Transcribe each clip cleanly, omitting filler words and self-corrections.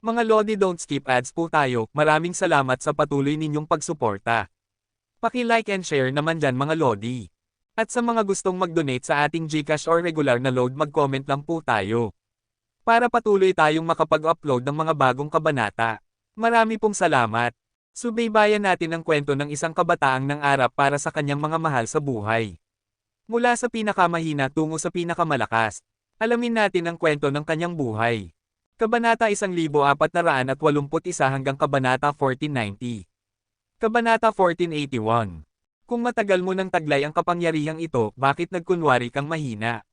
Mga Lodi, don't skip ads po tayo. Maraming salamat sa patuloy ninyong pagsuporta. Paki-like and share naman dyan mga Lodi. At sa mga gustong mag-donate sa ating GCash or regular na load, mag-comment lang po tayo. Para patuloy tayong makapag-upload ng mga bagong kabanata. Marami pong salamat. Subaybayan natin ang kwento ng isang kabataang nangarap para sa kanyang mga mahal sa buhay. Mula sa pinakamahina tungo sa pinakamalakas. Alamin natin ang kwento ng kanyang buhay. Kabanata 1481 hanggang Kabanata 1490. Kabanata 1481. Kung matagal mo nang taglay ang kapangyarihang ito, bakit nagkunwari kang mahina?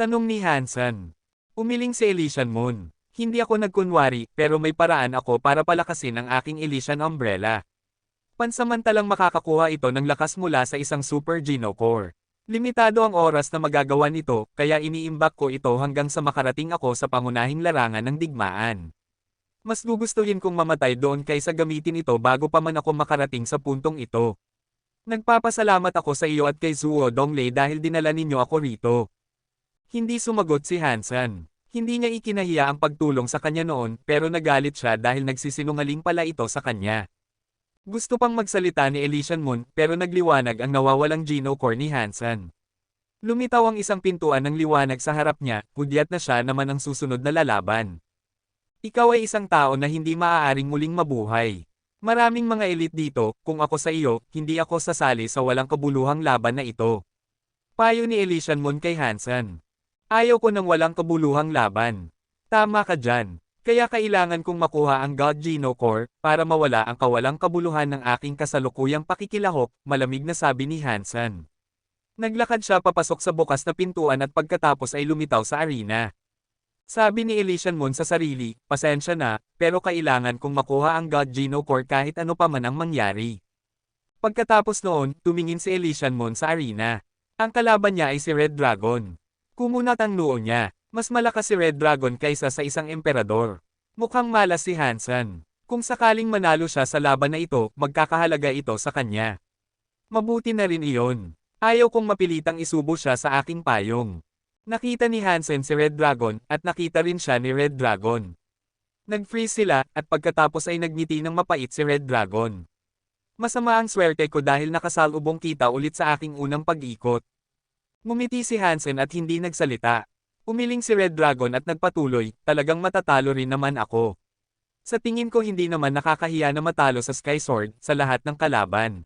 Tanong ni Hansen. Umiling si Elysian Moon. Hindi ako nagkunwari, pero may paraan ako para palakasin ang aking Elysian Umbrella. Pansamantalang makakakuha ito ng lakas mula sa isang Super Geno Core. Limitado ang oras na magagawa nito, kaya iniimbak ko ito hanggang sa makarating ako sa pangunahing larangan ng digmaan. Mas gugustuhin kong mamatay doon kaysa gamitin ito bago pa man ako makarating sa puntong ito. Nagpapasalamat ako sa iyo at kay Zuo Donglei dahil dinala ninyo ako rito. Hindi sumagot si Hansen. Hindi niya ikinahiya ang pagtulong sa kanya noon, pero nagalit siya dahil nagsisinungaling pala ito sa kanya. Gusto pang magsalita ni Elysian Moon, pero nagliwanag ang nawawalang Geno Core ni Hansen. Lumitaw ang isang pintuan ng liwanag sa harap niya, hudyat na siya naman ang susunod na lalaban. Ikaw ay isang tao na hindi maaaring muling mabuhay. Maraming mga elite dito, kung ako sa iyo, hindi ako sasali sa walang kabuluhang laban na ito. Payo ni Elysian Moon kay Hansen. Ayaw ko ng walang kabuluhang laban. Tama ka dyan. Kaya kailangan kong makuha ang God Geno Core, para mawala ang kawalang kabuluhan ng aking kasalukuyang pakikilahok, malamig na sabi ni Hansen. Naglakad siya papasok sa bukas na pintuan at pagkatapos ay lumitaw sa arena. Sabi ni Elysian Moon sa sarili, pasensya na, pero kailangan kong makuha ang God Geno Core kahit ano pa man ang mangyari. Pagkatapos noon, tumingin si Elysian Moon sa arena. Ang kalaban niya ay si Red Dragon. Kumunat ang noo niya. Mas malakas si Red Dragon kaysa sa isang emperador. Mukhang malas si Hansen. Kung sakaling manalo siya sa laban na ito, magkakahalaga ito sa kanya. Mabuti na rin iyon. Ayaw kong mapilitang isubo siya sa aking payong. Nakita ni Hansen si Red Dragon, at nakita rin siya ni Red Dragon. Nag-freeze sila, at pagkatapos ay nagngiti ng mapait si Red Dragon. Masama ang swerte ko dahil nakasalubong kita ulit sa aking unang pag-ikot. Ngumiti si Hansen at hindi nagsalita. Umiling si Red Dragon at nagpatuloy, talagang matatalo rin naman ako. Sa tingin ko hindi naman nakakahiya na matalo sa Sky Sword sa lahat ng kalaban.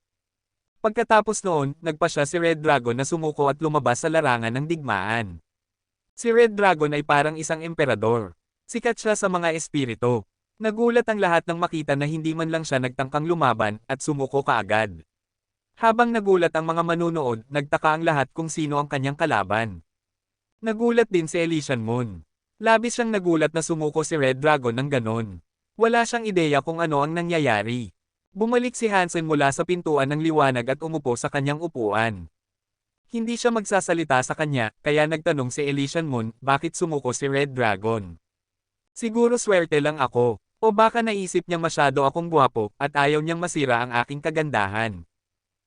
Pagkatapos noon, nagpasya si Red Dragon na sumuko at lumabas sa larangan ng digmaan. Si Red Dragon ay parang isang emperador. Sikat siya sa mga espiritu. Nagulat ang lahat nang makita na hindi man lang siya nagtangkang lumaban at sumuko kaagad. Habang nagulat ang mga manunood, nagtaka ang lahat kung sino ang kanyang kalaban. Nagulat din si Elysian Moon. Labis siyang nagulat na sumuko si Red Dragon ng ganon. Wala siyang ideya kung ano ang nangyayari. Bumalik si Hansen mula sa pintuan ng liwanag at umupo sa kanyang upuan. Hindi siya magsasalita sa kanya, kaya nagtanong si Elysian Moon, bakit sumuko si Red Dragon? Siguro swerte lang ako, o baka naisip niya masyado akong gwapo, at ayaw niyang masira ang aking kagandahan.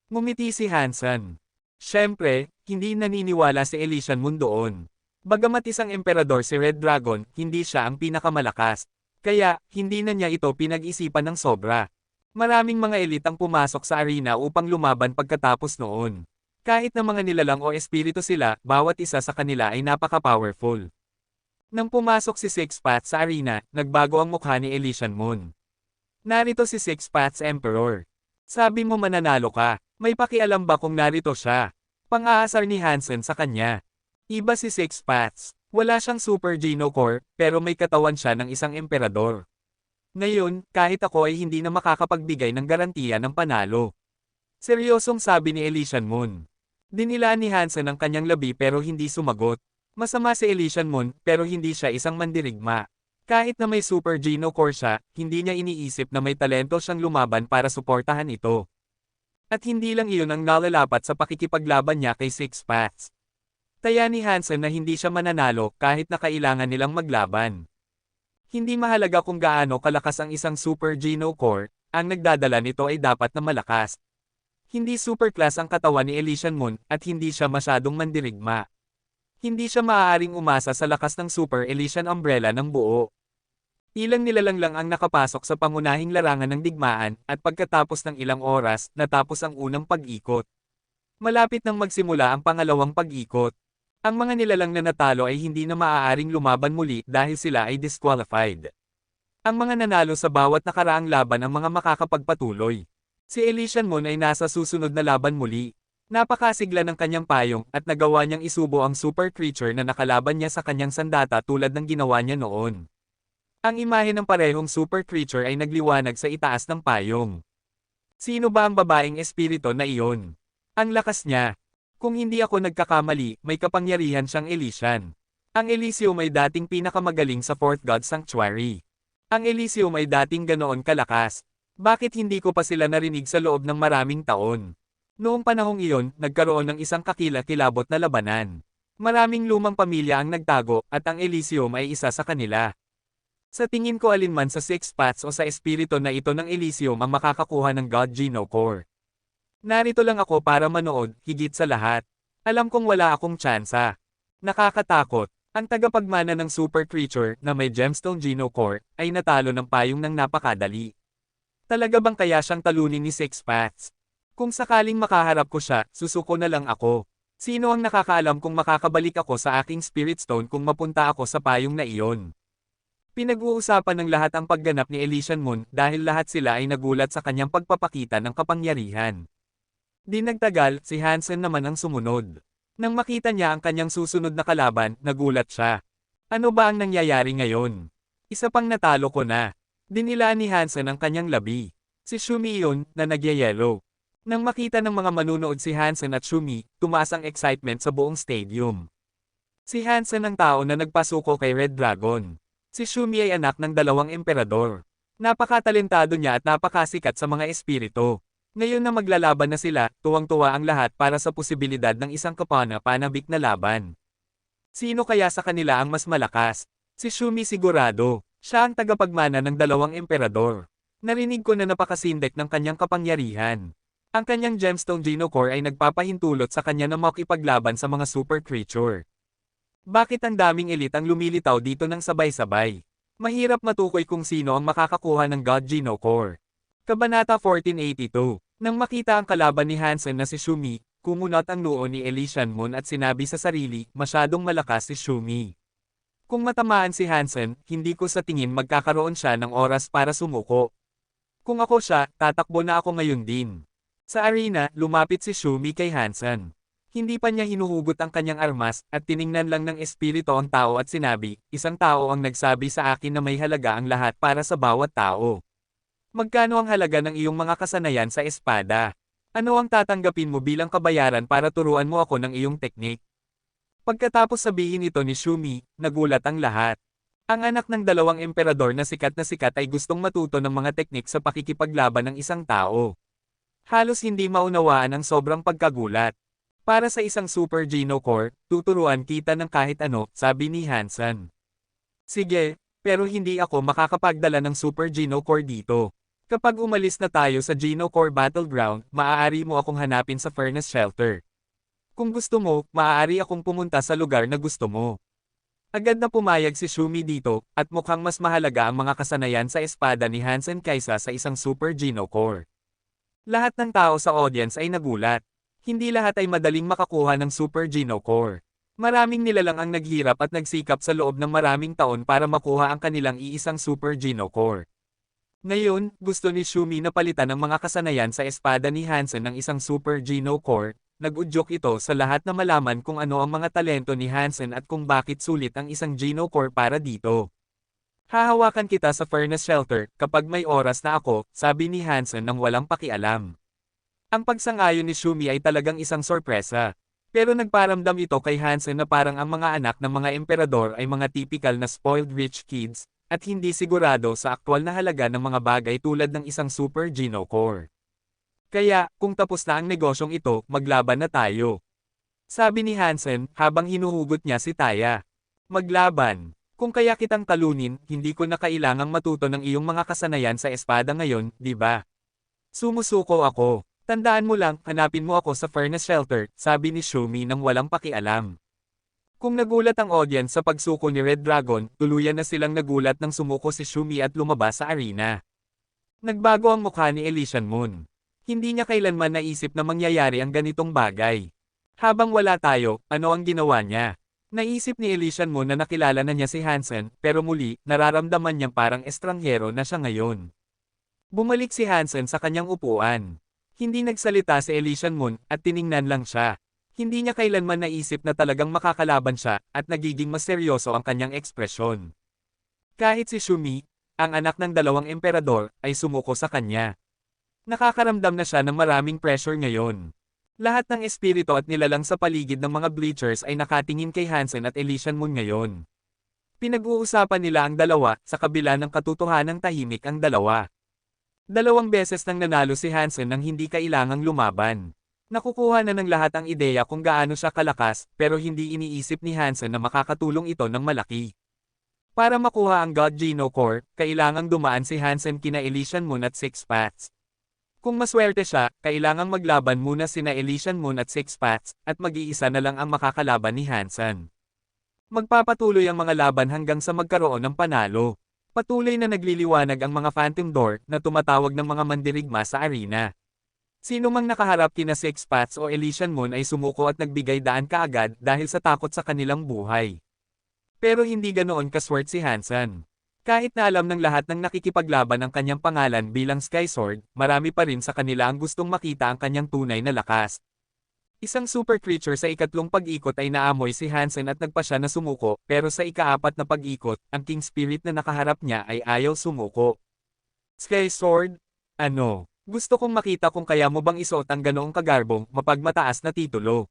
Ngumiti si Hansen. Siyempre, hindi naniniwala si Elysian Moon doon. Bagamat isang emperador si Red Dragon, hindi siya ang pinakamalakas. Kaya, hindi na niya ito pinag-isipan ng sobra. Maraming mga elite ang pumasok sa arena upang lumaban pagkatapos noon. Kahit na mga nilalang o espiritu sila, bawat isa sa kanila ay napaka-powerful. Nang pumasok si Six Paths sa arena, nagbago ang mukha ni Elysian Moon. Narito si Six Paths Emperor. Sabi mo mananalo ka. May pakialam ba kung narito siya? Pang-aasar ni Hansen sa kanya. Iba si Six Paths. Wala siyang Super Geno Core, pero may katawan siya ng isang emperador. Ngayon, kahit ako ay hindi na makakapagbigay ng garantiya ng panalo. Seryosong sabi ni Elysian Moon. Dinilaan ni Hansen ang kanyang labi pero hindi sumagot. Masama si Elysian Moon, pero hindi siya isang mandirigma. Kahit na may Super Geno Core siya, hindi niya iniisip na may talento siyang lumaban para suportahan ito. At hindi lang iyon ang nalalapat sa pakikipaglaban niya kay Six Paths. Taya ni Hansen na hindi siya mananalo kahit na kailangan nilang maglaban. Hindi mahalaga kung gaano kalakas ang isang Super Geno Core, ang nagdadala nito ay dapat na malakas. Hindi superclass ang katawan ni Elysian Moon at hindi siya masyadong mandirigma. Hindi siya maaaring umasa sa lakas ng Super Elysian Umbrella ng buo. Ilang nilalang lang ang nakapasok sa pangunahing larangan ng digmaan, at pagkatapos ng ilang oras, natapos ang unang pag-ikot. Malapit nang magsimula ang pangalawang pag-ikot. Ang mga nilalang na natalo ay hindi na maaaring lumaban muli dahil sila ay disqualified. Ang mga nanalo sa bawat nakaraang laban ang mga makakapagpatuloy. Si Elysian Moon ay nasa susunod na laban muli. Napakasigla ng kanyang payong at nagawa niyang isubo ang super creature na nakalaban niya sa kanyang sandata tulad ng ginawa niya noon. Ang imahe ng parehong super creature ay nagliwanag sa itaas ng payong. Sino ba ang babaeng espiritu na iyon? Ang lakas niya. Kung hindi ako nagkakamali, may kapangyarihan siyang Elysian. Ang Elysium ay dating pinakamagaling sa Fourth God Sanctuary. Ang Elysium ay dating ganoon kalakas. Bakit hindi ko pa sila narinig sa loob ng maraming taon? Noong panahong iyon, nagkaroon ng isang kakila-kilabot na labanan. Maraming lumang pamilya ang nagtago, at ang Elysium ay isa sa kanila. Sa tingin ko alinman sa Six Paths o sa espiritu na ito ng Elysium ang makakakuha ng God Geno Core. Narito lang ako para manood, higit sa lahat. Alam kong wala akong tsansa. Nakakatakot. Ang tagapagmana ng super creature na may Gemstone Geno Core ay natalo ng payong ng napakadali. Talaga bang kaya siyang talunin ni Six Paths? Kung sakaling makaharap ko siya, susuko na lang ako. Sino ang nakakaalam kung makakabalik ako sa aking Spirit Stone kung mapunta ako sa payong na iyon? Pinag-uusapan ng lahat ang pagganap ni Elysian Moon dahil lahat sila ay nagulat sa kanyang pagpapakita ng kapangyarihan. Di nagtagal, si Hansen naman ang sumunod. Nang makita niya ang kanyang susunod na kalaban, nagulat siya. Ano ba ang nangyayari ngayon? Isa pang natalo ko na. Dinilaan ni Hansen ang kanyang labi. Si Shumi iyon, na nagyayelo. Nang makita ng mga manunood si Hansen at Shumi, tumaas ang excitement sa buong stadium. Si Hansen ang tao na nagpasuko kay Red Dragon. Si Shumi ay anak ng dalawang emperador. Napakatalentado niya at napakasikat sa mga espiritu. Ngayon na maglalaban na sila, tuwang-tuwa ang lahat para sa posibilidad ng isang kapana-panabik na laban. Sino kaya sa kanila ang mas malakas? Si Shumi sigurado. Siya ang tagapagmana ng dalawang emperador. Narinig ko na napakasindek ng kanyang kapangyarihan. Ang kanyang Gemstone Geno Core ay nagpapahintulot sa kanya na makipaglaban sa mga super creature. Bakit ang daming elite ang lumilitaw dito ng sabay-sabay? Mahirap matukoy kung sino ang makakakuha ng God Geno Core. Kabanata 1482. Nang makita ang kalaban ni Hansen na si Shumi, kumunot ang noo ni Elysian Moon at sinabi sa sarili, masyadong malakas si Shumi. Kung matamaan si Hansen, hindi ko sa tingin magkakaroon siya ng oras para sumuko. Kung ako siya, tatakbo na ako ngayon din. Sa arena, lumapit si Shumi kay Hansen. Hindi pa niya hinuhugot ang kanyang armas, at tiningnan lang ng espiritu ang tao at sinabi, isang tao ang nagsabi sa akin na may halaga ang lahat para sa bawat tao. Magkano ang halaga ng iyong mga kasanayan sa espada? Ano ang tatanggapin mo bilang kabayaran para turuan mo ako ng iyong teknik? Pagkatapos sabihin ito ni Shumi, nagulat ang lahat. Ang anak ng dalawang emperador na sikat ay gustong matuto ng mga teknik sa pakikipaglaban ng isang tao. Halos hindi maunawaan ang sobrang pagkagulat. Para sa isang Super Geno Core, tuturuan kita ng kahit ano, sabi ni Hansen. Sige, pero hindi ako makakapagdala ng Super Geno Core dito. Kapag umalis na tayo sa Geno Core Battleground, maaari mo akong hanapin sa Furnace Shelter. Kung gusto mo, maaari akong pumunta sa lugar na gusto mo. Agad na pumayag si Shumi dito, at mukhang mas mahalaga ang mga kasanayan sa espada ni Hansen kaysa sa isang Super Geno Core. Lahat ng tao sa audience ay nagulat. Hindi lahat ay madaling makakuha ng Super Geno Core. Maraming nilalang ang naghirap at nagsikap sa loob ng maraming taon para makuha ang kanilang iisang Super Geno Core. Ngayon, gusto ni Shumi na palitan ang mga kasanayan sa espada ni Hansen ng isang Super Geno Core. Nag-udyok ito sa lahat na malaman kung ano ang mga talento ni Hansen at kung bakit sulit ang isang Geno Core para dito. Hahawakan kita sa Furnace Shelter kapag may oras na ako, sabi ni Hansen nang walang pakialam. Ang pagsang-ayon ni Shumi ay talagang isang sorpresa. Pero nagparamdam ito kay Hansen na parang ang mga anak ng mga emperador ay mga typical na spoiled rich kids, at hindi sigurado sa aktwal na halaga ng mga bagay tulad ng isang Super Geno Core. Kaya, kung tapos na ang negosyong ito, maglaban na tayo. Sabi ni Hansen, habang hinuhugot niya si Taya. Maglaban. Kung kaya kitang talunin, hindi ko na kailangang matuto ng iyong mga kasanayan sa espada ngayon, di ba? Sumusuko ako. Tandaan mo lang, hanapin mo ako sa Furnace Shelter, sabi ni Shumi nang walang pakialam. Kung nagulat ang audience sa pagsuko ni Red Dragon, tuluyan na silang nagulat nang sumuko si Shumi at lumabas sa arena. Nagbago ang mukha ni Elysian Moon. Hindi niya kailanman naisip na mangyayari ang ganitong bagay. Habang wala tayo, ano ang ginawa niya? Naisip ni Elysian Moon na nakilala na niya si Hansen, pero muli, nararamdaman niyang parang estranghero na siya ngayon. Bumalik si Hansen sa kanyang upuan. Hindi nagsalita si Elysian Moon, at tiningnan lang siya. Hindi niya kailanman naisip na talagang makakalaban siya, at nagiging mas seryoso ang kanyang ekspresyon. Kahit si Shumi, ang anak ng dalawang emperador, ay sumuko sa kanya. Nakakaramdam na siya ng maraming pressure ngayon. Lahat ng espiritu at nilalang sa paligid ng mga bleachers ay nakatingin kay Hansen at Elysian Moon ngayon. Pinag-uusapan nila ang dalawa, sa kabila ng katotohanang tahimik ang dalawa. 2 beses nang nanalo si Hansen nang hindi kailangang lumaban. Nakukuha na ng lahat ang ideya kung gaano siya kalakas, pero hindi iniisip ni Hansen na makakatulong ito ng malaki. Para makuha ang God Geno Core, kailangang dumaan si Hansen kina Elysian Moon at Six Paths. Kung maswerte siya, kailangang maglaban muna sina Elysian Moon at Six Paths, at mag-iisa na lang ang makakalaban ni Hansen. Magpapatuloy ang mga laban hanggang sa magkaroon ng panalo. Patuloy na nagliliwanag ang mga Phantom Door na tumatawag ng mga mandirigma sa arena. Sino mang nakaharap kina Six Paths o Elysian Moon ay sumuko at nagbigay daan kaagad dahil sa takot sa kanilang buhay. Pero hindi ganoon kaswerte si Hansen. Kahit na alam ng lahat ng nakikipaglaban ang kanyang pangalan bilang Sky Sword, marami pa rin sa kanila ang gustong makita ang kanyang tunay na lakas. Isang super creature sa ikatlong pag-ikot ay naamoy si Hansen at nagpa siya na sumuko, pero sa ika-4 na pag-ikot, ang King Spirit na nakaharap niya ay ayaw sumuko. Sky Sword? Ano? Gusto kong makita kung kaya mo bang isuot ang ganoong kagarbong, mapagmataas na titulo.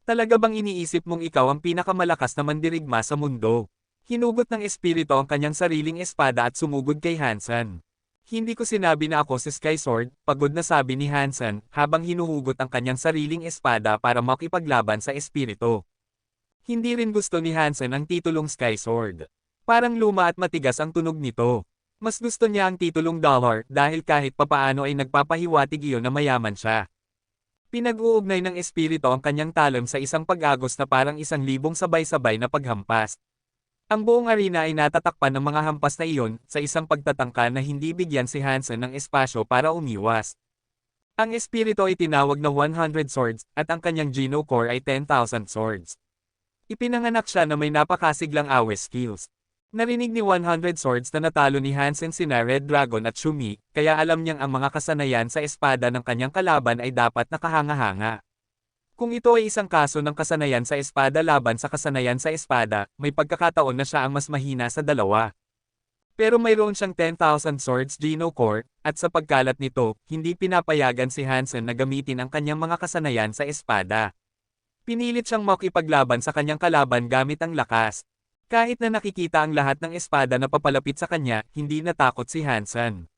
Talaga bang iniisip mong ikaw ang pinakamalakas na mandirigma sa mundo? Hinugot ng espiritu ang kanyang sariling espada at sumugod kay Hansen. Hindi ko sinabi na ako si Sky Sword, pagod na sabi ni Hansen, habang hinuhugot ang kanyang sariling espada para makipaglaban sa espiritu. Hindi rin gusto ni Hansen ang titulong Sky Sword. Parang luma at matigas ang tunog nito. Mas gusto niya ang titulong Dollar dahil kahit papaano ay nagpapahiwatig iyon na mayaman siya. Pinag-uugnay ng espiritu ang kanyang talon sa isang pag-agos na parang 1,000 sabay-sabay na paghampas. Ang buong arena ay natatakpan ng mga hampas na iyon sa isang pagtatangka na hindi bigyan si Hansen ng espasyo para umiwas. Ang espiritu ay tinawag na 100 Swords at ang kanyang Geno Core ay 10,000 Swords. Ipinanganak siya na may napakasiglang awes skills. Narinig ni 100 Swords na natalo ni Hansen sina Red Dragon at Shumi, kaya alam niyang ang mga kasanayan sa espada ng kanyang kalaban ay dapat nakahanga-hanga. Kung ito ay isang kaso ng kasanayan sa espada laban sa kasanayan sa espada, may pagkakataon na siya ang mas mahina sa dalawa. Pero mayroon siyang 10,000 Swords Geno Core, at sa pagkalat nito, hindi pinapayagan si Hansen na gamitin ang kanyang mga kasanayan sa espada. Pinilit siyang makipaglaban sa kanyang kalaban gamit ang lakas. Kahit na nakikita ang lahat ng espada na papalapit sa kanya, hindi natakot si Hansen.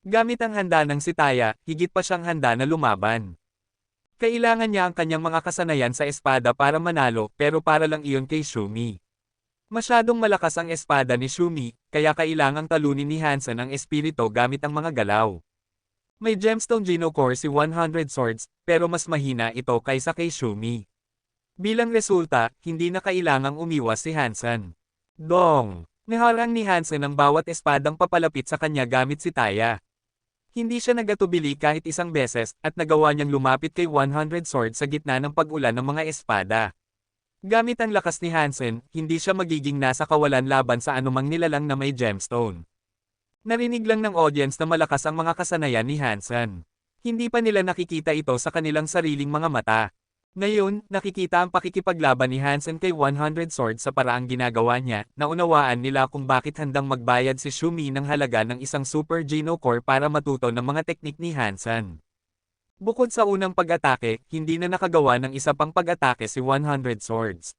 Gamit ang handa ng si Taya, higit pa siyang handa na lumaban. Kailangan niya ang kanyang mga kasanayan sa espada para manalo, pero para lang iyon kay Shumi. Masyadong malakas ang espada ni Shumi, kaya kailangang talunin ni Hansen ang espiritu gamit ang mga galaw. May Gemstone Geno Core si 100 Swords, pero mas mahina ito kaysa kay Shumi. Bilang resulta, hindi na kailangang umiwas si Hansen. Dong! Niharang ni Hansen ang bawat espadang papalapit sa kanya gamit si Taya. Hindi siya nagatubili kahit isang beses, at nagawa niyang lumapit kay 100 Swords sa gitna ng pag-ulan ng mga espada. Gamit ang lakas ni Hansen, hindi siya magiging nasa kawalan laban sa anumang nilalang na may gemstone. Narinig lang ng audience na malakas ang mga kasanayan ni Hansen. Hindi pa nila nakikita ito sa kanilang sariling mga mata. Ngayon, nakikita ang pakikipaglaban ni Hansen kay 100 Swords sa paraang ginagawa niya, naunawaan nila kung bakit handang magbayad si Shumi ng halaga ng isang Super Geno Core para matuto ng mga teknik ni Hansen. Bukod sa unang pag-atake, hindi na nakagawa ng isa pang pag-atake si 100 Swords.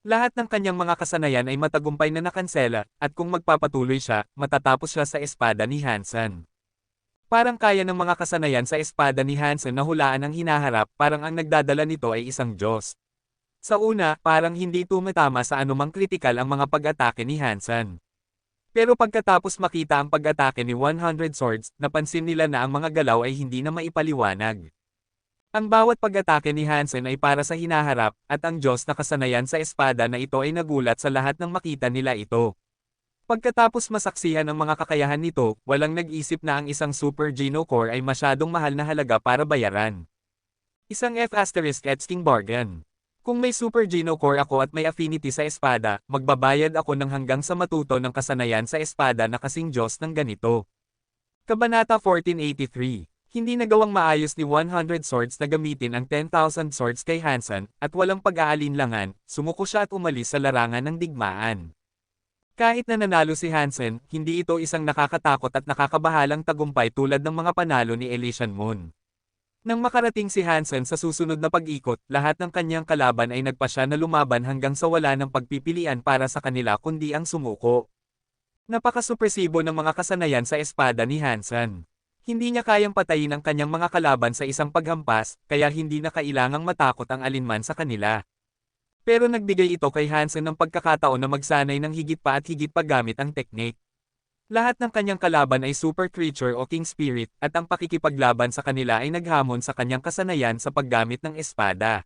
Lahat ng kanyang mga kasanayan ay matagumpay na nakansela, at kung magpapatuloy siya, matatapos siya sa espada ni Hansen. Parang kaya ng mga kasanayan sa espada ni Hansen na hulaan ang hinaharap, parang ang nagdadala nito ay isang Diyos. Sa una, parang hindi tumatama sa anumang kritikal ang mga pag-atake ni Hansen. Pero pagkatapos makita ang pag-atake ni 100 Swords, napansin nila na ang mga galaw ay hindi na maipaliwanag. Ang bawat pag-atake ni Hansen ay para sa hinaharap, at ang Diyos na kasanayan sa espada na ito ay nagulat sa lahat ng makita nila ito. Pagkatapos masaksihan ang mga kakayahan nito, walang nag-isip na ang isang Super Geno Core ay masyadong mahal na halaga para bayaran. Isang F***ing bargain. Kung may Super Geno Core ako at may affinity sa espada, magbabayad ako ng hanggang sa matuto ng kasanayan sa espada na kasing Diyos ng ganito. Kabanata 1483. Hindi nagawang maayos ni 100 Swords na gamitin ang 10,000 swords kay Hansen, at walang pag-aalinlangan, sumuko siya at umalis sa larangan ng digmaan. Kahit na nanalo si Hansen, hindi ito isang nakakatakot at nakakabahalang tagumpay tulad ng mga panalo ni Elysian Moon. Nang makarating si Hansen sa susunod na pag-ikot, lahat ng kanyang kalaban ay nagpasya na lumaban hanggang sa wala ng pagpipilian para sa kanila kundi ang sumuko. Napakasupresibo ng mga kasanayan sa espada ni Hansen. Hindi niya kayang patayin ang kanyang mga kalaban sa isang paghampas, kaya hindi na kailangang matakot ang alinman sa kanila. Pero nagbigay ito kay Hansen ng pagkakataon na magsanay ng higit pa at higit pa gamit ang teknik. Lahat ng kanyang kalaban ay super creature o king spirit, at ang pakikipaglaban sa kanila ay naghamon sa kanyang kasanayan sa paggamit ng espada.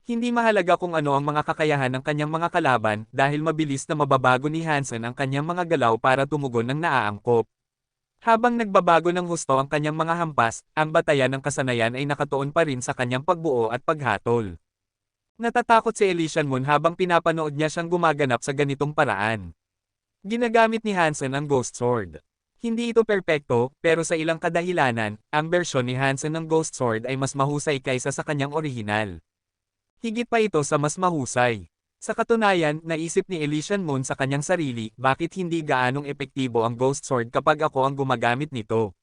Hindi mahalaga kung ano ang mga kakayahan ng kanyang mga kalaban, dahil mabilis na mababago ni Hansen ang kanyang mga galaw para tumugon ng naaangkop. Habang nagbabago ng husto ang kanyang mga hampas, ang batayan ng kasanayan ay nakatuon pa rin sa kanyang pagbuo at paghatol. Natatakot si Elysian Moon habang pinapanood niya siyang gumaganap sa ganitong paraan. Ginagamit ni Hansen ang Ghost Sword. Hindi ito perpekto, pero sa ilang kadahilanan, ang bersyon ni Hansen ng Ghost Sword ay mas mahusay kaysa sa kanyang orihinal. Higit pa ito sa mas mahusay. Sa katunayan, naisip ni Elysian Moon sa kanyang sarili, bakit hindi gaanong epektibo ang Ghost Sword kapag ako ang gumagamit nito?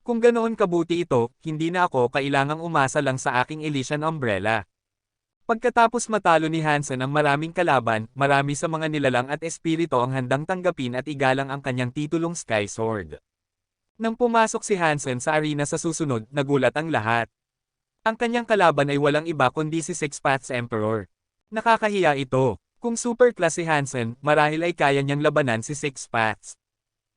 Kung ganoon kabuti ito, hindi na ako kailangang umasa lang sa aking Elysian Umbrella. Pagkatapos matalo ni Hansen ang maraming kalaban, marami sa mga nilalang at espiritu ang handang tanggapin at igalang ang kanyang titulong Sky Sword. Nang pumasok si Hansen sa arena sa susunod, nagulat ang lahat. Ang kanyang kalaban ay walang iba kundi si Six Paths Emperor. Nakakahiya ito. Kung super class si Hansen, marahil ay kaya niyang labanan si Six Paths.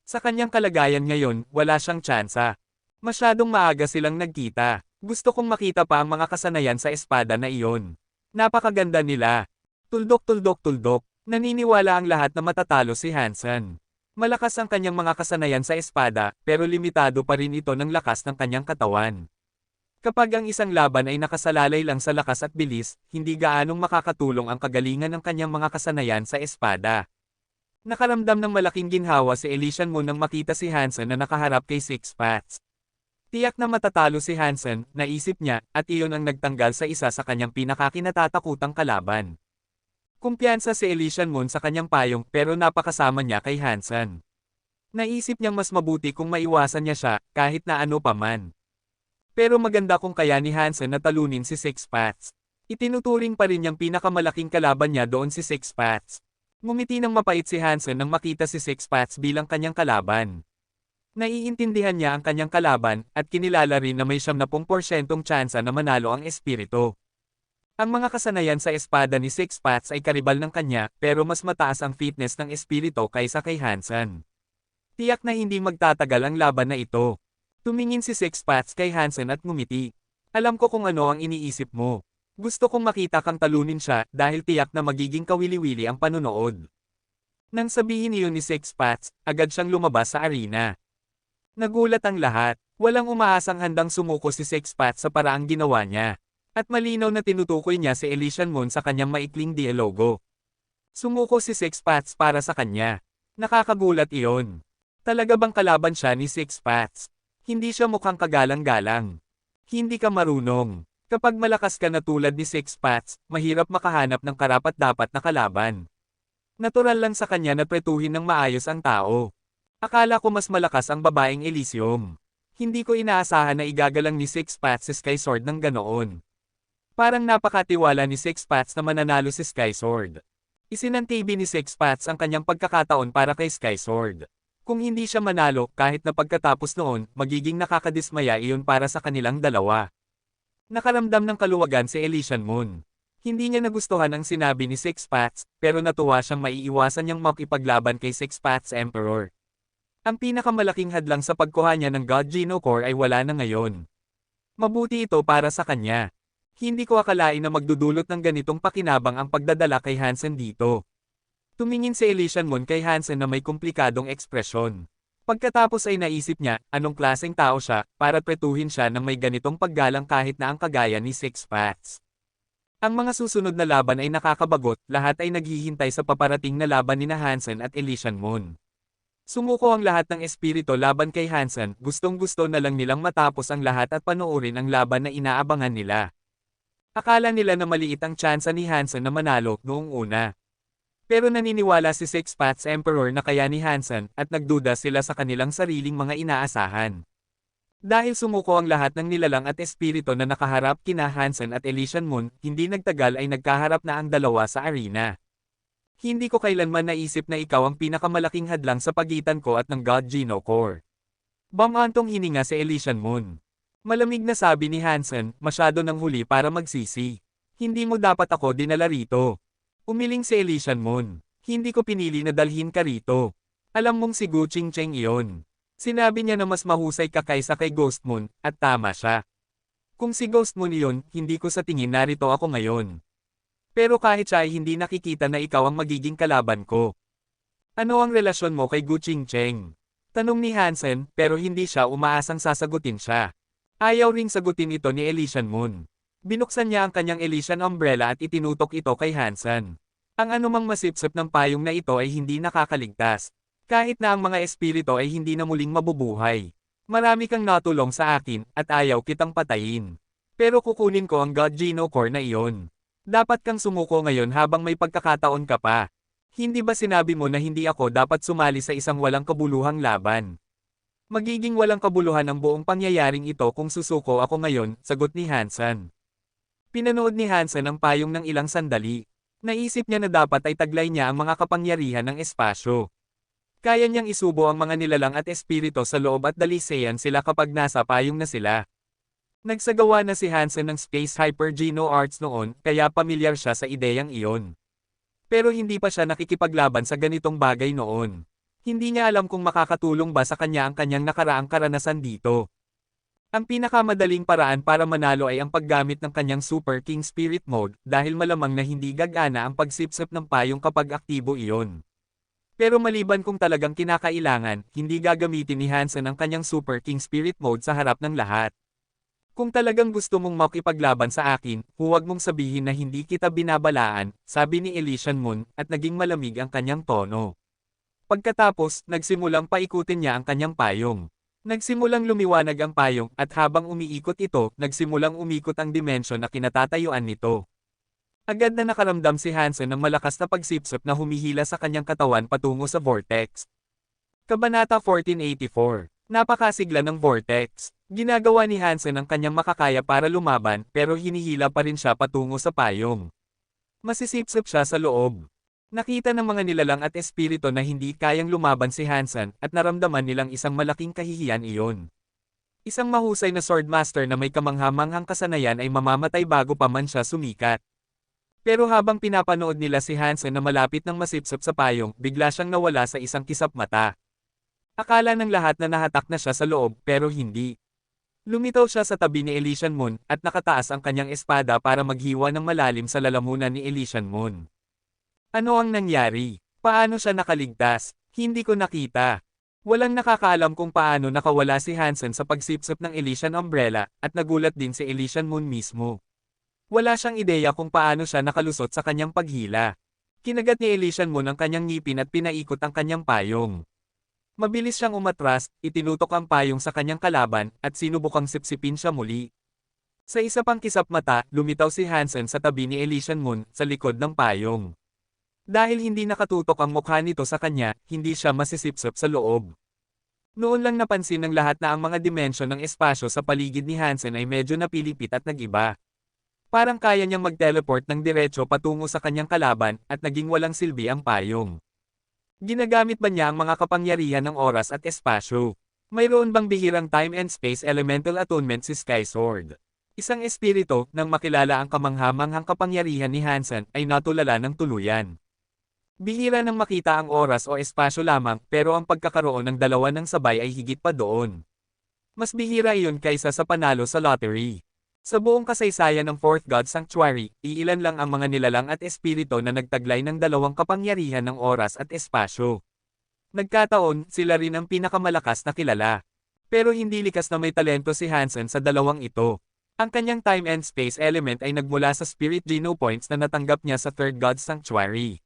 Sa kanyang kalagayan ngayon, wala siyang tsansa. Masyadong maaga silang nagkita. Gusto kong makita pa ang mga kasanayan sa espada na iyon. Napakaganda nila. Tuldok. Naniniwala ang lahat na matatalo si Hansen. Malakas ang kanyang mga kasanayan sa espada, pero limitado pa rin ito ng lakas ng kanyang katawan. Kapag ang isang laban ay nakasalalay lang sa lakas at bilis, hindi gaanong makakatulong ang kagalingan ng kanyang mga kasanayan sa espada. Nakaramdam ng malaking ginhawa si Elysian Moon nang makita si Hansen na nakaharap kay Six Paths. Tiyak na matatalo si Hansen, naisip niya, at iyon ang nagtanggal sa isa sa kanyang pinakakinatatakutang kalaban. Kumpiyansa si Elysian Moon sa kanyang payong pero napakasama niya kay Hansen. Naisip niyang mas mabuti kung maiwasan niya siya, kahit na ano pa man. Pero maganda kung kaya ni Hansen na talunin si Six Paths. Itinuturing pa rin niyang pinakamalaking kalaban niya doon si Six Paths. Ngumiti ng mapait si Hansen nang makita si Six Paths bilang kanyang kalaban. Naiintindihan niya ang kanyang kalaban, at kinilala rin na may 70% tsansa na manalo ang espiritu. Ang mga kasanayan sa espada ni Six Paths ay karibal ng kanya, pero mas mataas ang fitness ng espiritu kaysa kay Hansen. Tiyak na hindi magtatagal ang laban na ito. Tumingin si Six Paths kay Hansen at ngumiti. Alam ko kung ano ang iniisip mo. Gusto kong makita kang talunin siya dahil tiyak na magiging kawili-wili ang panunood. Nang sabihin iyon ni Six Paths, agad siyang lumabas sa arena. Nagulat ang lahat. Walang umaasang handang sumuko si Six Paths sa paraang ginawa niya. At malinaw na tinutukoy niya si Elysian Moon sa kanyang maikling dialogo. Sumuko si Six Paths para sa kanya. Nakakagulat iyon. Talaga bang kalaban siya ni Six Paths? Hindi siya mukhang kagalang-galang. Hindi ka marunong. Kapag malakas ka na tulad ni Six Paths, mahirap makahanap ng karapat-dapat na kalaban. Natural lang sa kanya na pretuhin ng maayos ang tao. Akala ko mas malakas ang babaeng Elysium. Hindi ko inaasahan na igagalang ni Six Paths si Sky Sword ng ganoon. Parang napakatiwala ni Six Paths na mananalo si Sky Sword. Isinantibi ni Six Paths ang kanyang pagkakataon para kay Sky Sword. Kung hindi siya manalo, kahit na pagkatapos noon, magiging nakakadismaya iyon para sa kanilang dalawa. Nakaramdam ng kaluwagan si Elysian Moon. Hindi niya nagustuhan ang sinabi ni Six Paths, pero natuwa siyang maiiwasan niyang makipaglaban kay Six Paths Emperor. Ang pinakamalaking hadlang sa pagkuha niya ng God Geno Core ay wala na ngayon. Mabuti ito para sa kanya. Hindi ko akalain na magdudulot ng ganitong pakinabang ang pagdadala kay Hansen dito. Tumingin si Elysian Moon kay Hansen na may komplikadong ekspresyon. Pagkatapos ay naisip niya, anong klaseng tao siya, para pretuhin siya ng may ganitong paggalang kahit na ang kagaya ni Six Paths. Ang mga susunod na laban ay nakakabagot, lahat ay naghihintay sa paparating na laban ni Hansen at Elysian Moon. Sumuko ang lahat ng espirito laban kay Hansen, gustong-gusto na lang nilang matapos ang lahat at panoorin ang laban na inaabangan nila. Akala nila na maliit ang tsansa ni Hansen na manalo noong una. Pero naniniwala si Six Paths Emperor na kaya ni Hansen at nagduda sila sa kanilang sariling mga inaasahan. Dahil sumuko ang lahat ng nilalang at espirito na nakaharap kina Hansen at Elysian Moon, hindi nagtagal ay nagkaharap na ang dalawa sa arena. Hindi ko kailanman naisip na ikaw ang pinakamalaking hadlang sa pagitan ko at ng God Geno Core. Bamantong hininga si Elysian Moon. Malamig na sabi ni Hansen, masyado nang huli para magsisi. Hindi mo dapat ako dinala rito. Umiling si Elysian Moon. Hindi ko pinili na dalhin ka rito. Alam mong si Gu Qingcheng iyon. Sinabi niya na mas mahusay ka kaysa kay Ghost Moon, at tama siya. Kung si Ghost Moon iyon, hindi ko sa tingin narito ako ngayon. Pero kahit siya ay hindi nakikita na ikaw ang magiging kalaban ko. Ano ang relasyon mo kay Gu Qingcheng? Tanong ni Hansen, pero hindi siya umaasang sasagutin siya. Ayaw ring sagutin ito ni Elysian Moon. Binuksan niya ang kanyang Elysian umbrella at itinutok ito kay Hansen. Ang anumang masipsip ng payong na ito ay hindi nakakaligtas. Kahit na ang mga espirito ay hindi na muling mabubuhay. Marami kang natulong sa akin, at ayaw kitang patayin. Pero kukunin ko ang God Geno Core na iyon. Dapat kang sumuko ngayon habang may pagkakataon ka pa. Hindi ba sinabi mo na hindi ako dapat sumali sa isang walang kabuluhang laban? Magiging walang kabuluhan ang buong pangyayaring ito kung susuko ako ngayon, sagot ni Hansen. Pinanood ni Hansen ang payong ng ilang sandali. Naisip niya na dapat ay taglay niya ang mga kapangyarihan ng espasyo. Kaya niyang isubo ang mga nilalang at espirito sa loob at dalisayan sila kapag nasa payong na sila. Nagsagawa na si Hansen ng Space Hyper Geno Arts noon, kaya pamilyar siya sa ideyang iyon. Pero hindi pa siya nakikipaglaban sa ganitong bagay noon. Hindi niya alam kung makakatulong ba sa kanya ang kanyang nakaraang karanasan dito. Ang pinakamadaling paraan para manalo ay ang paggamit ng kanyang Super King Spirit Mode, dahil malamang na hindi gagana ang pagsipsip ng payong kapag aktibo iyon. Pero maliban kung talagang kinakailangan, hindi gagamitin ni Hansen ang kanyang Super King Spirit Mode sa harap ng lahat. Kung talagang gusto mong makipaglaban sa akin, huwag mong sabihin na hindi kita binabalaan, sabi ni Elysian Moon, at naging malamig ang kanyang tono. Pagkatapos, nagsimulang paikutin niya ang kanyang payong. Nagsimulang lumiwanag ang payong, at habang umiikot ito, nagsimulang umikot ang dimensyon na kinatatayuan nito. Agad na nakaramdam si Hansen ng malakas na pagsipsip na humihila sa kanyang katawan patungo sa vortex. Kabanata 1484. Napakasigla ng vortex. Ginagawa ni Hansen ang kanyang makakaya para lumaban, pero hinihila pa rin siya patungo sa payong. Masisipsip siya sa loob. Nakita ng mga nilalang at espirito na hindi kayang lumaban si Hansen, at naramdaman nilang isang malaking kahihiyan iyon. Isang mahusay na swordmaster na may kamanghamanghang kasanayan ay mamamatay bago pa man siya sumikat. Pero habang pinapanood nila si Hansen na malapit ng masipsip sa payong, bigla siyang nawala sa isang kisap mata. Akala ng lahat na nahatak na siya sa loob, pero hindi. Lumitaw siya sa tabi ni Elysian Moon, at nakataas ang kanyang espada para maghiwa ng malalim sa lalamunan ni Elysian Moon. Ano ang nangyari? Paano siya nakaligtas? Hindi ko nakita. Walang nakakaalam kung paano nakawala si Hansen sa pagsipsip ng Elysian Umbrella, at nagulat din si Elysian Moon mismo. Wala siyang ideya kung paano siya nakalusot sa kanyang paghila. Kinagat ni Elysian Moon ang kanyang ngipin at pinaikot ang kanyang payong. Mabilis siyang umatras, itinutok ang payong sa kanyang kalaban, at sinubukang sipsipin siya muli. Sa isa pang kisap mata, lumitaw si Hansen sa tabi ni Elysian Moon, sa likod ng payong. Dahil hindi nakatutok ang mukha nito sa kanya, hindi siya masisipsip sa loob. Noon lang napansin ng lahat na ang mga dimensyon ng espasyo sa paligid ni Hansen ay medyo napilipit at nag-iba. Parang kaya niyang mag-teleport ng diretso patungo sa kanyang kalaban, at naging walang silbi ang payong. Ginagamit ba niya ang mga kapangyarihan ng oras at espasyo? Mayroon bang bihirang time and space elemental attunement si Sky Sword? Isang espirito, nang makilala ang kamanghamanghang kapangyarihan ni Hansen, ay natulala ng tuluyan. Bihira nang makita ang oras o espasyo lamang, pero ang pagkakaroon ng dalawa ng sabay ay higit pa doon. Mas bihira iyon kaysa sa panalo sa lottery. Sa buong kasaysayan ng Fourth God Sanctuary, iilan lang ang mga nilalang at espirito na nagtaglay ng dalawang kapangyarihan ng oras at espasyo. Nagkataon, sila rin ang pinakamalakas na kilala. Pero hindi likas na may talento si Hansen sa dalawang ito. Ang kanyang time and space element ay nagmula sa Spirit Geno points na natanggap niya sa Third God Sanctuary.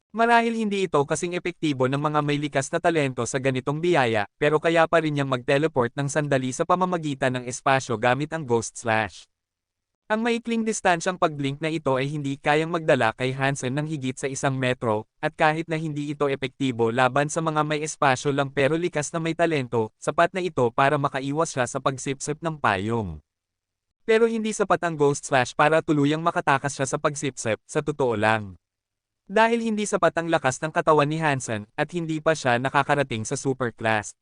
Marahil hindi ito kasing epektibo ng mga may likas na talento sa ganitong biyaya, pero kaya pa rin niyang mag-teleport ng sandali sa pamamagitan ng espasyo gamit ang Ghost Slash. Ang maikling distansyang pag-blink na ito ay hindi kayang magdala kay Hansen ng higit sa 1 metro, at kahit na hindi ito epektibo laban sa mga may espasyo lang pero likas na may talento, sapat na ito para makaiwas siya sa pagsipsip ng payong. Pero hindi sapat ang Ghost Slash para tuluyang makatakas siya sa pagsipsip, sa totoo lang. Dahil hindi sapat ang lakas ng katawan ni Hansen, at hindi pa siya nakakarating sa super class.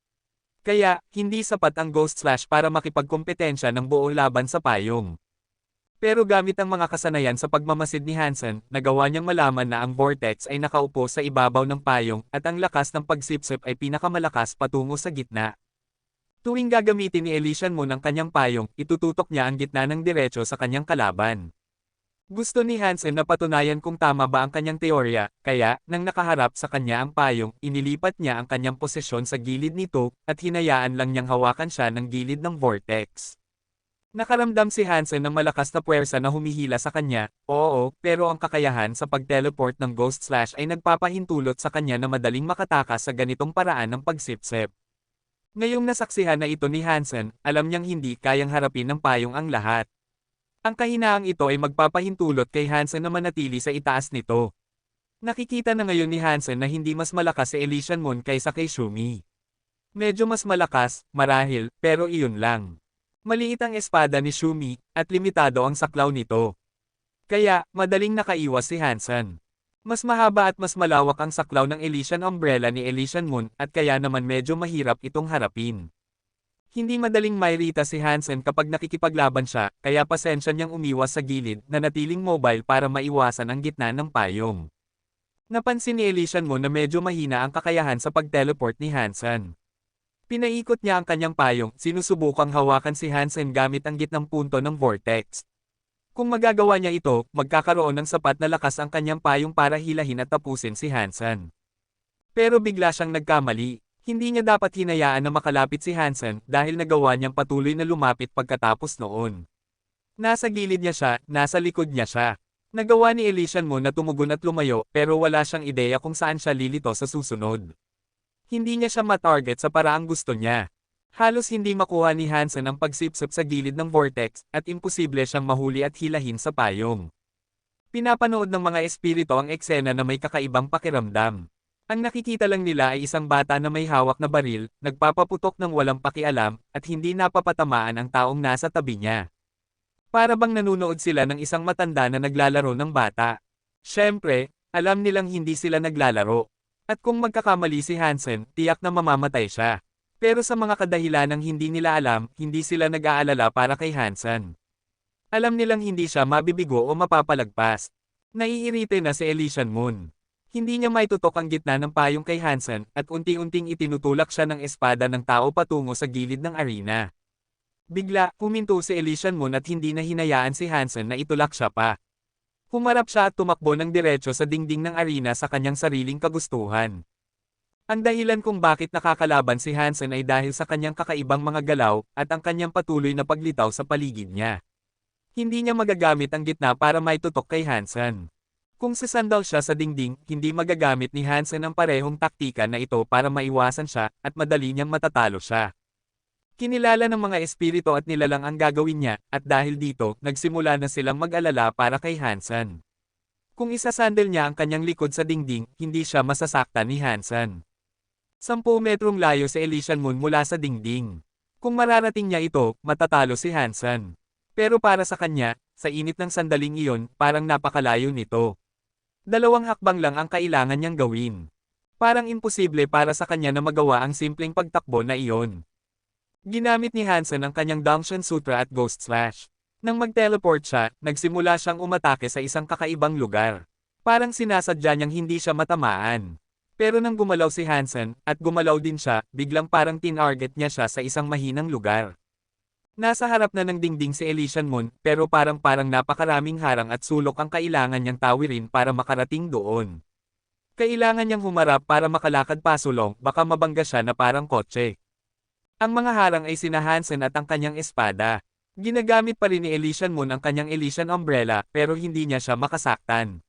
Kaya, hindi sapat ang Ghost Slash para makipagkompetensya ng buo laban sa payong. Pero gamit ang mga kasanayan sa pagmamasid ni Hansen, nagawa niyang malaman na ang vortex ay nakaupo sa ibabaw ng payong, at ang lakas ng pagsipsip ay pinakamalakas patungo sa gitna. Tuwing gagamitin ni Elysian Moon ang kanyang payong, itututok niya ang gitna ng diretso sa kanyang kalaban. Gusto ni Hansen na patunayan kung tama ba ang kanyang teorya, kaya, nang nakaharap sa kanya ang payong, inilipat niya ang kanyang posisyon sa gilid nito, at hinayaan lang niyang hawakan siya ng gilid ng vortex. Nakaramdam si Hansen ng malakas na puwersa na humihila sa kanya, oo, pero ang kakayahan sa pag-teleport ng Ghost Slash ay nagpapahintulot sa kanya na madaling makatakas sa ganitong paraan ng pagsipsip. Ngayong nasaksihan na ito ni Hansen, alam niyang hindi kayang harapin ng payong ang lahat. Ang kahinaang ito ay magpapahintulot kay Hansen na manatili sa itaas nito. Nakikita na ngayon ni Hansen na hindi mas malakas si Elysian Moon kaysa kay Shumi. Medyo mas malakas, marahil, pero iyon lang. Maliit ang espada ni Shumi, at limitado ang saklaw nito. Kaya, madaling nakaiwas si Hansen. Mas mahaba at mas malawak ang saklaw ng Elysian Umbrella ni Elysian Moon, at kaya naman medyo mahirap itong harapin. Hindi madaling mairita si Hansen kapag nakikipaglaban siya, kaya pasensya niyang umiwas sa gilid na natiling mobile para maiwasan ang gitna ng payong. Napansin ni Elysian Moon na medyo mahina ang kakayahan sa pag-teleport ni Hansen. Pinaikot niya ang kanyang payong, sinusubukang hawakan si Hansen gamit ang gitnang punto ng vortex. Kung magagawa niya ito, magkakaroon ng sapat na lakas ang kanyang payong para hilahin at tapusin si Hansen. Pero bigla siyang nagkamali. Hindi niya dapat hinayaan na makalapit si Hansen dahil nagawa niyang patuloy na lumapit pagkatapos noon. Nasa gilid niya siya, nasa likod niya siya. Nagawa ni Elysian Moon na tumugon at lumayo pero wala siyang ideya kung saan siya lilito sa susunod. Hindi niya siya matarget sa paraang gusto niya. Halos hindi makuha ni Hansen ang pagsipsip sa gilid ng vortex at imposible siyang mahuli at hilahin sa payong. Pinapanood ng mga espiritu ang eksena na may kakaibang pakiramdam. Ang nakikita lang nila ay isang bata na may hawak na baril, nagpapaputok ng walang pakialam, at hindi napapatamaan ang taong nasa tabi niya. Para bang nanunood sila ng isang matanda na naglalaro ng bata. Siyempre, alam nilang hindi sila naglalaro. At kung magkakamali si Hansen, tiyak na mamamatay siya. Pero sa mga kadahilanang hindi nila alam, hindi sila nag-aalala para kay Hansen. Alam nilang hindi siya mabibigo o mapapalagpas. Naiirite na si Elysian Moon. Hindi niya maitutok ang gitna ng payong kay Hansen, at unti-unting itinutulak siya ng espada ng tao patungo sa gilid ng arena. Bigla, huminto si Elysian Moon at hindi na hinayaan si Hansen na itulak siya pa. Humarap siya at tumakbo ng diretso sa dingding ng arena sa kanyang sariling kagustuhan. Ang dahilan kung bakit nakakalaban si Hansen ay dahil sa kanyang kakaibang mga galaw, at ang kanyang patuloy na paglitaw sa paligid niya. Hindi niya magagamit ang gitna para maitutok kay Hansen. Kung sasandal siya sa dingding, hindi magagamit ni Hansen ang parehong taktika na ito para maiwasan siya, at madali niyang matatalo siya. Kinilala ng mga espiritu at nilalang ang gagawin niya, at dahil dito, nagsimula na silang mag-alala para kay Hansen. Kung isasandal niya ang kanyang likod sa dingding, hindi siya masasaktan ni Hansen. 10 metrong layo si Elysian Moon mula sa dingding. Kung mararating niya ito, matatalo si Hansen. Pero para sa kanya, sa init ng sandaling iyon, parang napakalayo nito. 2 hakbang lang ang kailangan niyang gawin. Parang imposible para sa kanya na magawa ang simpleng pagtakbo na iyon. Ginamit ni Hansen ang kanyang Dangshan Sutra at Ghost Slash. Nang mag-teleport siya, nagsimula siyang umatake sa isang kakaibang lugar. Parang sinasadya niyang hindi siya matamaan. Pero nang gumalaw si Hansen, at gumalaw din siya, biglang parang tinarget niya siya sa isang mahinang lugar. Nasa harap na ng dingding si Elysian Moon, pero parang napakaraming harang at sulok ang kailangan niyang tawirin para makarating doon. Kailangan niyang humarap para makalakad pasulong, baka mabangga siya na parang kotse. Ang mga harang ay sina Hansen at ang kanyang espada. Ginagamit pa rin ni Elysian Moon ang kanyang Elysian Umbrella, pero hindi niya siya makasaktan.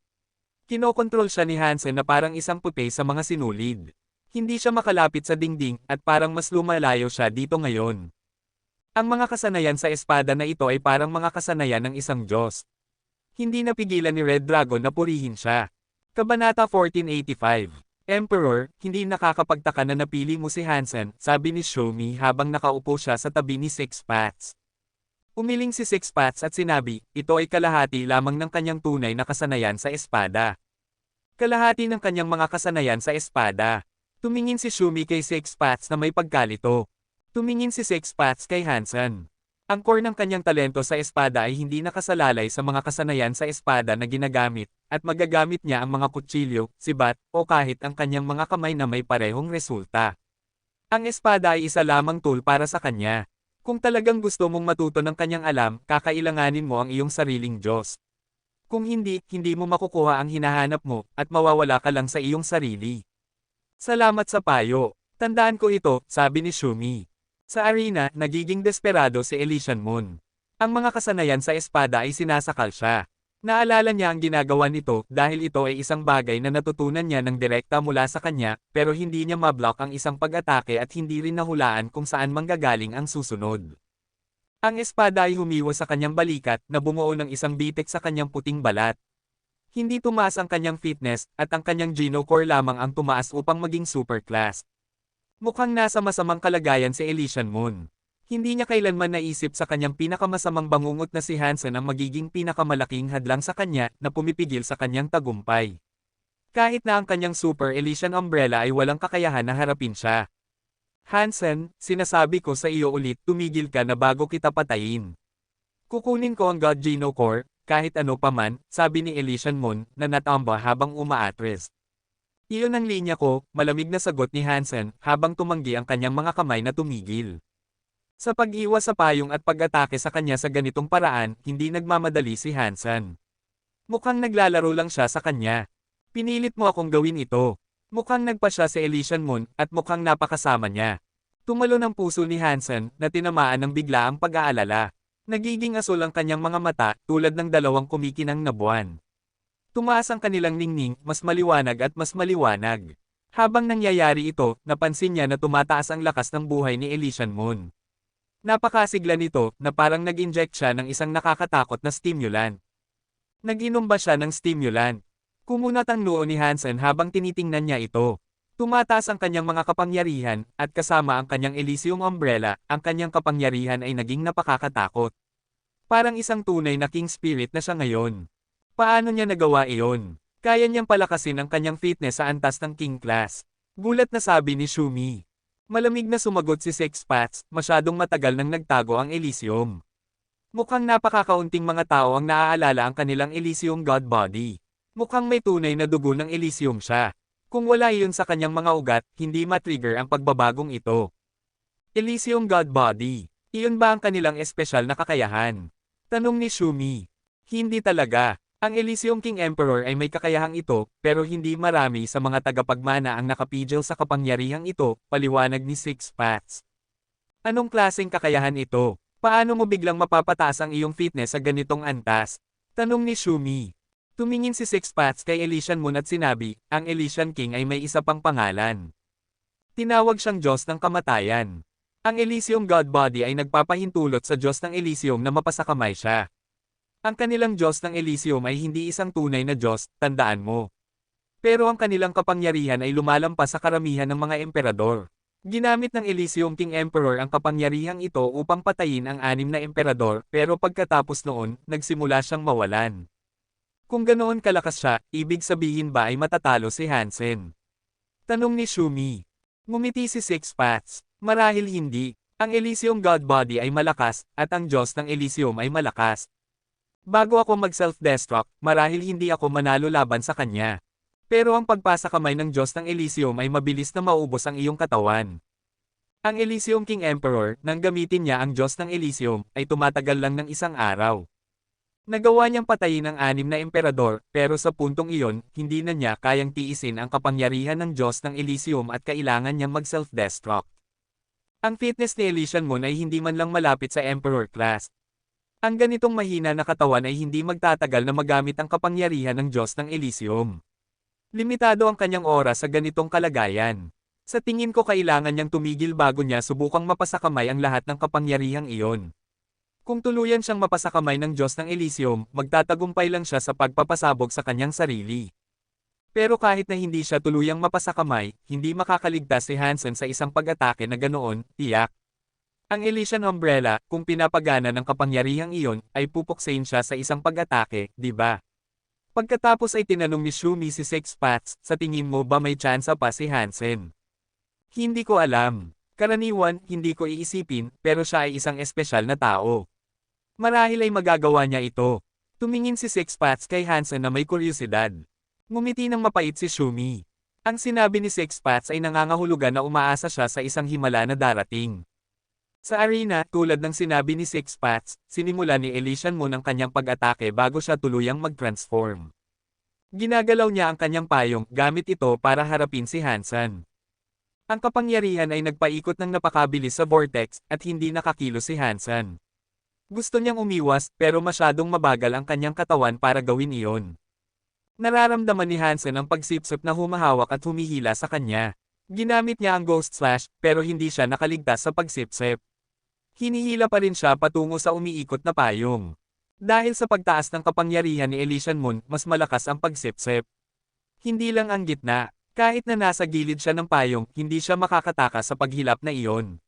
Kinokontrol siya ni Hansen na parang isang puti sa mga sinulid. Hindi siya makalapit sa dingding, at parang mas lumalayo siya dito ngayon. Ang mga kasanayan sa espada na ito ay parang mga kasanayan ng isang Diyos. Hindi napigilan ni Red Dragon na purihin siya. Kabanata 1485. Emperor, hindi nakakapagtaka na napili mo si Hansen, sabi ni Shumi habang nakaupo siya sa tabi ni Six Paths. Umiling si Six Paths at sinabi, ito ay kalahati lamang ng kanyang tunay na kasanayan sa espada. Kalahati ng kanyang mga kasanayan sa espada. Tumingin si Shumi kay Six Paths na may pagkalito. Tumingin si Six Paths kay Hansen. Ang core ng kanyang talento sa espada ay hindi nakasalalay sa mga kasanayan sa espada na ginagamit, at magagamit niya ang mga kutsilyo, sibat, o kahit ang kanyang mga kamay na may parehong resulta. Ang espada ay isa lamang tool para sa kanya. Kung talagang gusto mong matuto ng kanyang alam, kakailanganin mo ang iyong sariling Diyos. Kung hindi, hindi mo makukuha ang hinahanap mo, at mawawala ka lang sa iyong sarili. Salamat sa payo. Tandaan ko ito, sabi ni Shumi. Sa arena, nagiging desperado si Elysian Moon. Ang mga kasanayan sa espada ay sinasakal siya. Naalala niya ang ginagawa nito dahil ito ay isang bagay na natutunan niya ng direkta mula sa kanya, pero hindi niya mablock ang isang pag-atake at hindi rin nahulaan kung saan manggagaling ang susunod. Ang espada ay humiwa sa kanyang balikat na bumuo ng isang bitek sa kanyang puting balat. Hindi tumaas ang kanyang fitness, at ang kanyang Geno Core lamang ang tumaas upang maging super class. Mukhang nasa masamang kalagayan si Elysian Moon. Hindi niya kailanman naisip sa kanyang pinakamasamang bangungot na si Hansen ang magiging pinakamalaking hadlang sa kanya na pumipigil sa kanyang tagumpay. Kahit na ang kanyang Super Elysian Umbrella ay walang kakayahan na harapin siya. Hansen, sinasabi ko sa iyo ulit, tumigil ka na bago kita patayin. Kukunin ko ang God Geno Core, kahit ano pa man, sabi ni Elysian Moon, na natamba habang umaatres. Iyon ang linya ko, malamig na sagot ni Hansen, habang tumanggi ang kanyang mga kamay na tumigil. Sa pag-iwas sa payong at pag-atake sa kanya sa ganitong paraan, hindi nagmamadali si Hansen. Mukhang naglalaro lang siya sa kanya. Pinilit mo akong gawin ito. Mukhang nagpa siya si Elysian Moon, at mukhang napakasama niya. Tumalon ang puso ni Hansen, na tinamaan ng bigla ang pag-aalala. Nagiging asul ang kanyang mga mata, tulad ng dalawang kumikinang na buwan. Tumaas ang kanilang ningning, mas maliwanag at mas maliwanag. Habang nangyayari ito, napansin niya na tumataas ang lakas ng buhay ni Elysian Moon. Napakasigla nito, na parang nag-inject siya ng isang nakakatakot na stimulant. Nag-inom ba siya ng stimulant? Kumunat ang noo ni Hansen habang tinitingnan niya ito. Tumataas ang kanyang mga kapangyarihan, at kasama ang kanyang Elysium Umbrella, ang kanyang kapangyarihan ay naging napakakatakot. Parang isang tunay na king spirit na siya ngayon. Paano niya nagawa iyon? Kaya niyang palakasin ang kanyang fitness sa antas ng king class. Gulat na sabi ni Shumi. Malamig na sumagot si Six Paths, masyadong matagal nang nagtago ang Elysium. Mukhang napakakaunting mga tao ang naaalala ang kanilang Elysium God Body. Mukhang may tunay na dugo ng Elysium siya. Kung wala iyon sa kanyang mga ugat, hindi matrigger ang pagbabagong ito. Elysium God Body. Iyon ba ang kanilang espesyal na kakayahan? Tanong ni Shumi. Hindi talaga. Ang Elysium King Emperor ay may kakayahang ito, pero hindi marami sa mga tagapagmana ang nakapigil sa kapangyarihang ito, paliwanag ni Six Paths. Anong klaseng kakayahan ito? Paano mo biglang mapapataas ang iyong fitness sa ganitong antas? Tanong ni Shumi. Tumingin si Six Paths kay Elysian Moon at sinabi, ang Elysian King ay may isa pang pangalan. Tinawag siyang Diyos ng Kamatayan. Ang Elysium God Body ay nagpapahintulot sa Diyos ng Elysium na mapasakamay siya. Ang kanilang Diyos ng Elysium ay hindi isang tunay na Diyos, tandaan mo. Pero ang kanilang kapangyarihan ay lumalampas sa karamihan ng mga emperador. Ginamit ng Elysium King Emperor ang kapangyarihang ito upang patayin ang 6 na emperador, pero pagkatapos noon, nagsimula siyang mawalan. Kung ganoon kalakas siya, ibig sabihin ba ay matatalo si Hansen? Tanong ni Shumi. Ngumiti si Six Paths. Marahil hindi. Ang Elysium God Body ay malakas, at ang Diyos ng Elysium ay malakas. Bago ako mag-self-destruct, marahil hindi ako manalo laban sa kanya. Pero ang pagpasakamay ng Diyos ng Elysium ay mabilis na maubos ang iyong katawan. Ang Elysium King Emperor, nang gamitin niya ang Diyos ng Elysium, ay tumatagal lang ng isang araw. Nagawa niyang patayin ang 6 na emperador, pero sa puntong iyon, hindi na niya kayang tiisin ang kapangyarihan ng Diyos ng Elysium at kailangan niyang mag-self-destruct. Ang fitness ni Elysian Moon ay hindi man lang malapit sa Emperor class. Ang ganitong mahina na katawan ay hindi magtatagal na magamit ang kapangyarihan ng Diyos ng Elysium. Limitado ang kanyang oras sa ganitong kalagayan. Sa tingin ko kailangan niyang tumigil bago niya subukang mapasakamay ang lahat ng kapangyarihang iyon. Kung tuluyan siyang mapasakamay ng Diyos ng Elysium, magtatagumpay lang siya sa pagpapasabog sa kanyang sarili. Pero kahit na hindi siya tuluyang mapasakamay, hindi makakaligtas si Hansen sa isang pag-atake na ganoon, tiyak. Ang Elysian Umbrella, kung pinapagana ng kapangyarihang iyon, ay pupuksain siya sa isang pag-atake, di ba? Pagkatapos ay tinanong ni Shumi si Six Paths, sa tingin mo ba may tsansa pa si Hansen? Hindi ko alam. Karaniwan, hindi ko iisipin, pero siya ay isang espesyal na tao. Marahil ay magagawa niya ito. Tumingin si Six Paths kay Hansen na may kuryosidad. Ngumiti ng mapait si Shumi. Ang sinabi ni Six Paths ay nangangahulugan na umaasa siya sa isang himala na darating. Sa arena, tulad ng sinabi ni Six Paths, sinimula ni Elysian Moon ang kanyang pag-atake bago siya tuluyang mag-transform. Ginagalaw niya ang kanyang payong gamit ito para harapin si Hansen. Ang kapangyarihan ay nagpaikot ng napakabilis sa vortex at hindi nakakilos si Hansen. Gusto niyang umiwas pero masyadong mabagal ang kanyang katawan para gawin iyon. Nararamdaman ni Hansen ang pagsipsip na humahawak at humihila sa kanya. Ginamit niya ang Ghost Slash pero hindi siya nakaligtas sa pagsipsip. Hinihila pa rin siya patungo sa umiikot na payong. Dahil sa pagtaas ng kapangyarihan ni Elysian Moon, mas malakas ang pagsipsip. Hindi lang ang gitna, kahit na nasa gilid siya ng payong, hindi siya makakatakas sa paghilap na iyon.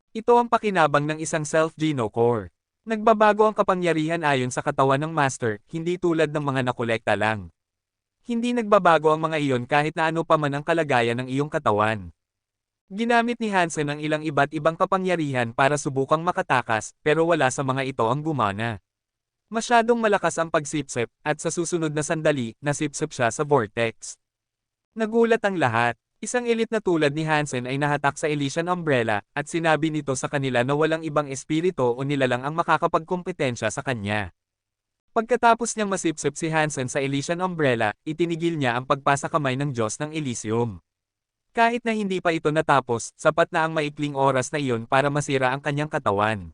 Ito ang pakinabang ng isang Self-Geno Core. Nagbabago ang kapangyarihan ayon sa katawan ng Master, hindi tulad ng mga nakolekta lang. Hindi nagbabago ang mga iyon kahit na ano pa man ang kalagayan ng iyong katawan. Ginamit ni Hansen ang ilang iba't ibang kapangyarihan para subukang makatakas, pero wala sa mga ito ang gumana. Masyadong malakas ang pagsipsip, at sa susunod na sandali, nasipsip siya sa vortex. Nagulat ang lahat. Isang elite na tulad ni Hansen ay nahatak sa Elysian Umbrella, at sinabi nito sa kanila na walang ibang espiritu o nilalang ang makakapagkompetensya sa kanya. Pagkatapos niyang masipsip si Hansen sa Elysian Umbrella, itinigil niya ang pagpasakamay ng Diyos ng Elysium. Kahit na hindi pa ito natapos, sapat na ang maikling oras na iyon para masira ang kanyang katawan.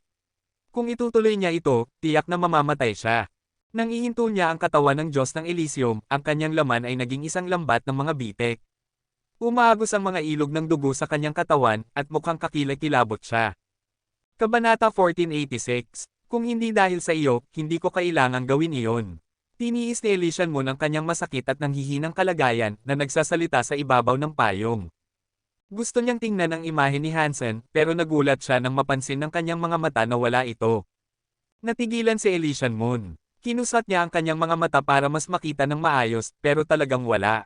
Kung itutuloy niya ito, tiyak na mamamatay siya. Nang ihinto niya ang katawan ng Diyos ng Elysium, ang kanyang laman ay naging isang lambat ng mga bitek. Umaagos ang mga ilog ng dugo sa kanyang katawan, at mukhang kakilakilabot siya. Kabanata 1486. Kung hindi dahil sa iyo, hindi ko kailangang gawin iyon. Tiniis ni Elysian Moon ang kanyang masakit at nanghihinang kalagayan, na nagsasalita sa ibabaw ng payong. Gusto niyang tingnan ang imahe ni Hansen, pero nagulat siya nang mapansin ng kanyang mga mata na wala ito. Natigilan si Elysian Moon. Kinusat niya ang kanyang mga mata para mas makita ng maayos, pero talagang wala.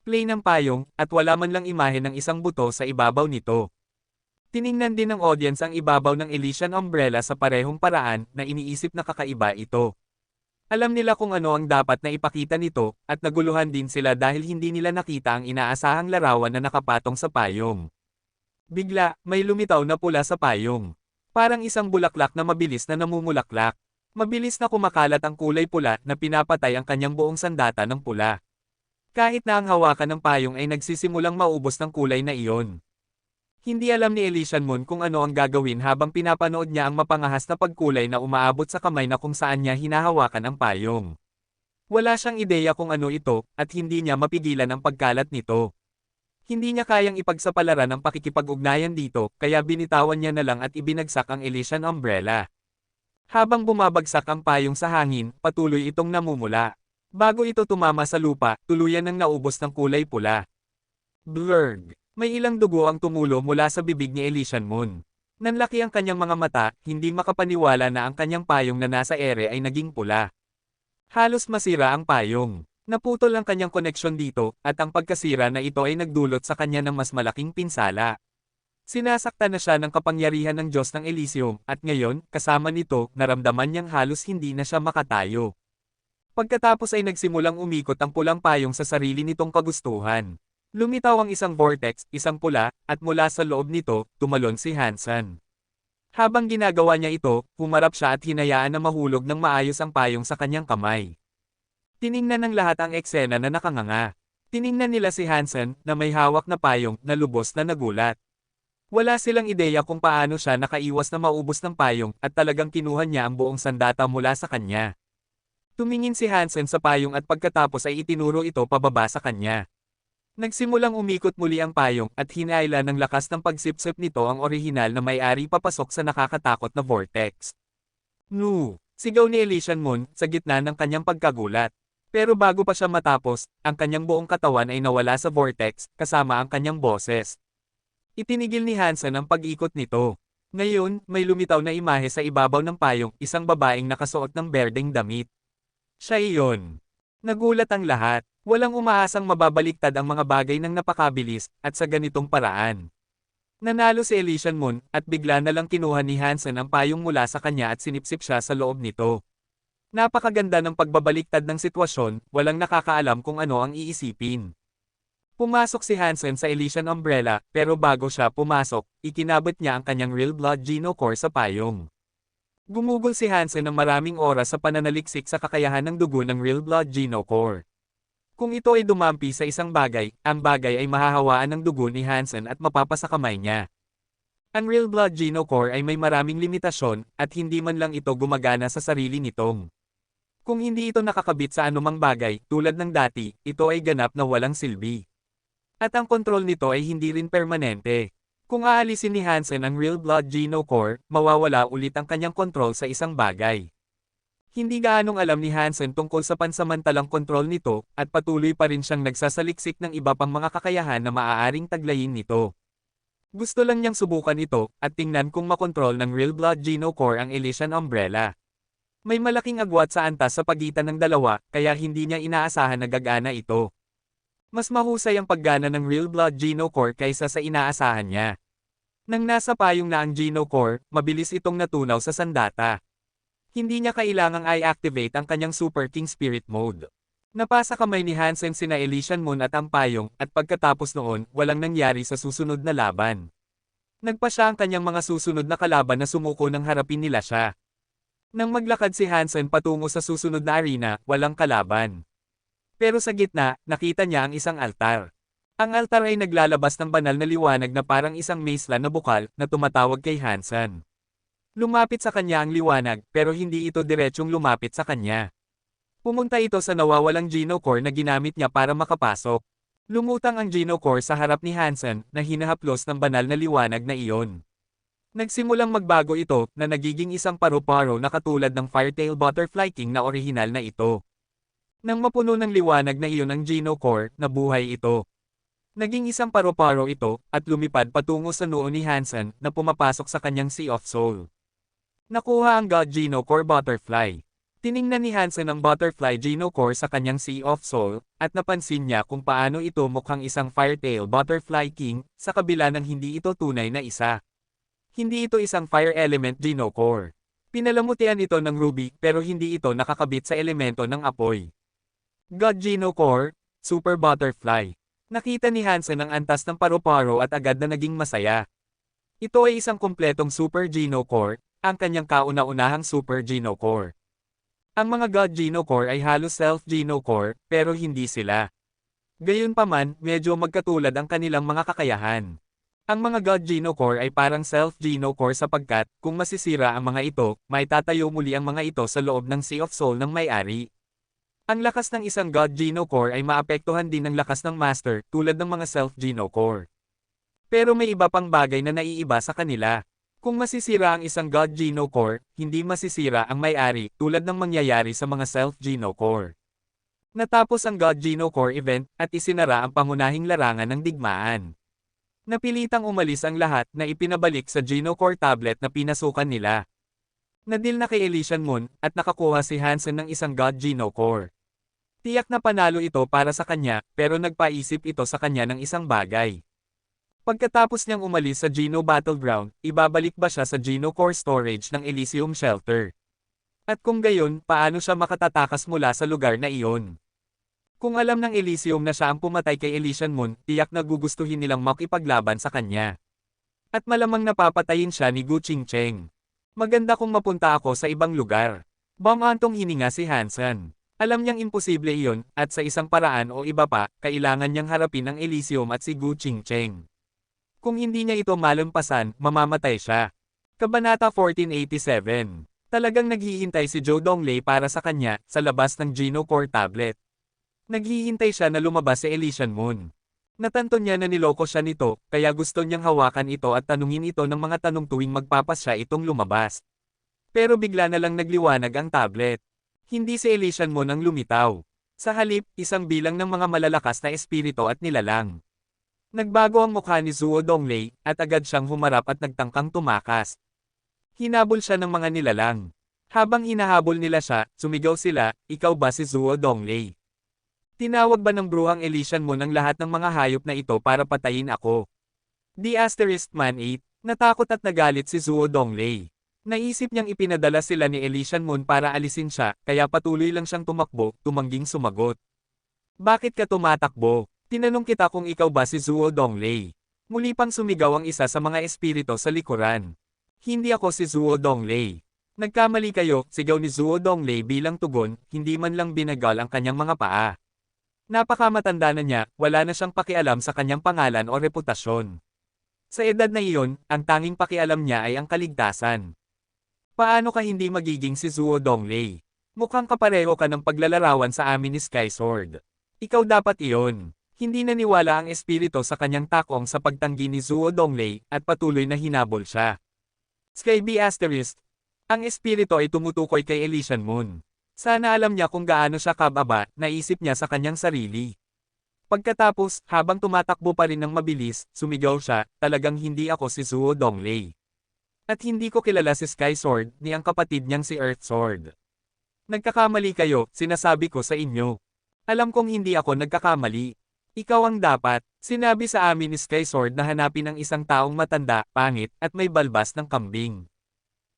Plain ang payong, at wala man lang imahe ng isang buto sa ibabaw nito. Tiningnan din ng audience ang ibabaw ng Elysian Umbrella sa parehong paraan na iniisip na kakaiba ito. Alam nila kung ano ang dapat na ipakita nito, at naguluhan din sila dahil hindi nila nakita ang inaasahang larawan na nakapatong sa payong. Bigla, may lumitaw na pula sa payong. Parang isang bulaklak na mabilis na namumulaklak. Mabilis na kumakalat ang kulay pula na pinapatay ang kanyang buong sandata ng pula. Kahit na ang hawakan ng payong ay nagsisimulang maubos ng kulay na iyon. Hindi alam ni Elysian Moon kung ano ang gagawin habang pinapanood niya ang mapangahas na pagkulay na umaabot sa kamay na kung saan niya hinahawakan ang payong. Wala siyang ideya kung ano ito, at hindi niya mapigilan ang pagkalat nito. Hindi niya kayang ipagsapalaran ang pakikipag-ugnayan dito, kaya binitawan niya na lang at ibinagsak ang Elysian Umbrella. Habang bumabagsak ang payong sa hangin, patuloy itong namumula. Bago ito tumama sa lupa, tuluyan nang naubos ng kulay pula. Blurg. May ilang dugo ang tumulo mula sa bibig ni Elysian Moon. Nanlaki ang kanyang mga mata, hindi makapaniwala na ang kanyang payong na nasa ere ay naging pula. Halos masira ang payong. Naputol ang kanyang koneksyon dito, at ang pagkasira na ito ay nagdulot sa kanya ng mas malaking pinsala. Sinasaktan na siya ng kapangyarihan ng Diyos ng Elysium, at ngayon, kasama nito, naramdaman niyang halos hindi na siya makatayo. Pagkatapos ay nagsimulang umikot ang pulang payong sa sarili nitong kagustuhan. Lumitaw ang isang vortex, isang pula, at mula sa loob nito, tumalon si Hansen. Habang ginagawa niya ito, humarap siya at hinayaan na mahulog ng maayos ang payong sa kanyang kamay. Tiningnan ng lahat ang eksena na nakanganga. Tiningnan nila si Hansen, na may hawak na payong, na lubos na nagulat. Wala silang ideya kung paano siya nakaiwas na maubos ng payong, at talagang kinuha niya ang buong sandata mula sa kanya. Tumingin si Hansen sa payong at pagkatapos ay itinuro ito pababa sa kanya. Nagsimulang umikot muli ang payong at hinayla ng lakas ng pagsipsip nito ang orihinal na may-ari papasok sa nakakatakot na vortex. "No!" Sigaw ni Elysian Moon sa gitna ng kanyang pagkagulat. Pero bago pa siya matapos, ang kanyang buong katawan ay nawala sa vortex, kasama ang kanyang boses. Itinigil ni Hansen ang pag-ikot nito. Ngayon, may lumitaw na imahe sa ibabaw ng payong, isang babaeng nakasuot ng berdeng damit. Siya iyon. Nagulat ang lahat. Walang umaasang mababaliktad ang mga bagay ng napakabilis, at sa ganitong paraan. Nanalo si Elysian Moon, at bigla na lang kinuha ni Hansen ang payong mula sa kanya at sinipsip siya sa loob nito. Napakaganda ng pagbabaliktad ng sitwasyon, walang nakakaalam kung ano ang iisipin. Pumasok si Hansen sa Elysian Umbrella, pero bago siya pumasok, ikinabot niya ang kanyang Real Blood Geno Core sa payong. Gumugol si Hansen ng maraming oras sa pananaliksik sa kakayahan ng dugo ng Real Blood Geno Core. Kung ito ay dumampi sa isang bagay, ang bagay ay mahahawaan ng dugo ni Hansen at mapapasa kamay niya. Ang Real Blood Geno Core ay may maraming limitasyon, at hindi man lang ito gumagana sa sarili nitong. Kung hindi ito nakakabit sa anumang bagay, tulad ng dati, ito ay ganap na walang silbi. At ang kontrol nito ay hindi rin permanente. Kung aalisin ni Hansen ang Real Blood Geno Core, mawawala ulit ang kanyang kontrol sa isang bagay. Hindi gaanong alam ni Hansen tungkol sa pansamantalang kontrol nito, at patuloy pa rin siyang nagsasaliksik ng iba pang mga kakayahan na maaaring taglayin nito. Gusto lang niyang subukan ito, at tingnan kung makontrol ng Real Blood Geno Core ang Elysian Umbrella. May malaking agwat sa antas sa pagitan ng dalawa, kaya hindi niya inaasahan na gagana ito. Mas mahusay ang paggana ng Real Blood Geno Core kaysa sa inaasahan niya. Nang nasa payong na ang Geno Core, mabilis itong natunaw sa sandata. Hindi niya kailangang i-activate ang kanyang Super King Spirit Mode. Napasa kamay ni Hansen sina Elysian Moon at ang payong, at pagkatapos noon, walang nangyari sa susunod na laban. Nagpa siya ang kanyang mga susunod na kalaban na sumuko nang harapin nila siya. Nang maglakad si Hansen patungo sa susunod na arena, walang kalaban. Pero sa gitna, nakita niya ang isang altar. Ang altar ay naglalabas ng banal na liwanag na parang isang mazeland na bukal, na tumatawag kay Hansen. Lumapit sa kanya ang liwanag, pero hindi ito diretsyong lumapit sa kanya. Pumunta ito sa nawawalang Geno Core na ginamit niya para makapasok. Lumutang ang Geno Core sa harap ni Hansen, na hinahaplos ng banal na liwanag na iyon. Nagsimulang magbago ito, na nagiging isang paru-paro na katulad ng Firetail Butterfly King na orihinal na ito. Nang mapuno ng liwanag na iyon ang Geno Core, nabuhay ito. Naging isang paru-paro ito, at lumipad patungo sa noo ni Hansen, na pumapasok sa kanyang Sea of Soul. Nakuha ang God Geno Core Butterfly. Tiningnan ni Hansen ang Butterfly Geno Core sa kanyang Sea of Soul, at napansin niya kung paano ito mukhang isang Firetail Butterfly King, sa kabila ng hindi ito tunay na isa. Hindi ito isang Fire Element Geno Core. Pinalamutian ito ng ruby, pero hindi ito nakakabit sa elemento ng apoy. God Geno Core, Super Butterfly. Nakita ni Hansen ang antas ng paru-paro at agad na naging masaya. Ito ay isang kumpletong Super Geno Core, ang kanyang kauna-unahang Super Geno Core. Ang mga God Geno Core ay halos Self Geno Core, pero hindi sila. Gayunpaman, medyo magkatulad ang kanilang mga kakayahan. Ang mga God Geno Core ay parang Self Geno Core sapagkat, kung masisira ang mga ito, may tatayo muli ang mga ito sa loob ng Sea of Soul ng may-ari. Ang lakas ng isang God Geno Core ay maapektuhan din ng lakas ng Master, tulad ng mga Self Geno Core. Pero may iba pang bagay na naiiba sa kanila. Kung masisira ang isang God Geno Core, hindi masisira ang may-ari, tulad ng mangyayari sa mga Self Geno Core. Natapos ang God Geno Core event, at isinara ang pangunahing larangan ng digmaan. Napilitang umalis ang lahat na ipinabalik sa Geno Core tablet na pinasukan nila. Nadil na kay Elysian Moon, at nakakuha si Hansen ng isang God Geno Core. Tiyak na panalo ito para sa kanya, pero nagpaisip ito sa kanya ng isang bagay. Pagkatapos niyang umalis sa Geno Battleground, ibabalik ba siya sa Geno Core storage ng Elysium Shelter? At kung gayon, paano siya makatatakas mula sa lugar na iyon? Kung alam ng Elysium na siya ang pumatay kay Elysian Moon, tiyak na gugustuhin nilang makipaglaban sa kanya. At malamang napapatayin siya ni Gu Qingcheng. Maganda kung mapunta ako sa ibang lugar. Bumantong hininga si Hansen. Alam niyang imposible iyon, at sa isang paraan o iba pa, kailangan niyang harapin ang Elysium at si Gu Qingcheng. Kung hindi niya ito malampasan, mamamatay siya. Kabanata 1487. Talagang naghihintay si Zhou Donglei para sa kanya, sa labas ng Geno Core tablet. Naghihintay siya na lumabas si Elysian Moon. Natanto niya na niloko siya nito, kaya gusto niyang hawakan ito at tanungin ito ng mga tanong tuwing magpapasya itong lumabas. Pero bigla na lang nagliwanag ang tablet. Hindi si Elysian Moon ang lumitaw. Sa halip, isang bilang ng mga malalakas na espiritu at nilalang. Nagbago ang mukha ni Zhuo Donglei, at agad siyang humarap at nagtangkang tumakas. Hinabol siya ng mga nilalang. Habang hinahabol nila siya, sumigaw sila, "Ikaw ba si Zhuo Donglei? Tinawag ba ng bruhang Elysian Moon ang lahat ng mga hayop na ito para patayin ako?" *Man 8, natakot at nagalit si Zhuo Donglei. Naisip niyang ipinadala sila ni Elysian Moon para alisin siya, kaya patuloy lang siyang tumakbo, tumangging sumagot. "Bakit ka tumatakbo? Tinanong kita kung ikaw ba si Zhuo Donglei." Muli pang sumigaw ang isa sa mga espiritu sa likuran. "Hindi ako si Zhuo Donglei." "Nagkamali kayo," sigaw ni Zhuo Donglei bilang tugon, hindi man lang binagal ang kanyang mga paa. Napakamatanda na niya, wala na siyang pakialam sa kanyang pangalan o reputasyon. Sa edad na iyon, ang tanging pakialam niya ay ang kaligtasan. "Paano ka hindi magiging si Zhuo Donglei? Mukhang kapareho ka ng paglalarawan sa amin ni Sky Sword. Ikaw dapat iyon." Hindi naniwala ang espiritu sa kanyang takong sa pagtanggi ni Zhuo Donglei, at patuloy na hinabol siya. Sky B***, ang espiritu ay tumutukoy kay Elysian Moon. Sana alam niya kung gaano siya kababa, naisip niya sa kanyang sarili. Pagkatapos, habang tumatakbo pa rin ng mabilis, sumigaw siya, "Talagang hindi ako si Zhuo Donglei. At hindi ko kilala si Sky Sword, ni ang kapatid niyang si Earth Sword. Nagkakamali kayo, sinasabi ko sa inyo. Alam kong hindi ako nagkakamali. Ikaw ang dapat." Sinabi sa amin ni Sky Sword na hanapin ang isang taong matanda, pangit, at may balbas ng kambing.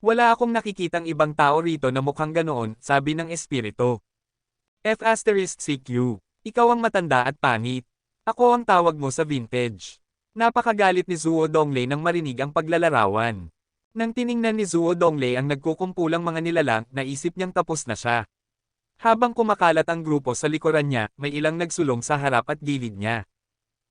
"Wala akong nakikitang ibang tao rito na mukhang ganoon," sabi ng espiritu. "CQ. Ikaw ang matanda at pangit. Ako ang tawag mo sa vintage." Napakagalit ni Zhuo Donglei nang marinig ang paglalarawan. Nang tiningnan ni Zhuo Donglei ang nagkukumpulang mga nilalang, naisip niyang tapos na siya. Habang kumakalat ang grupo sa likuran niya, may ilang nagsulong sa harap at gilid niya.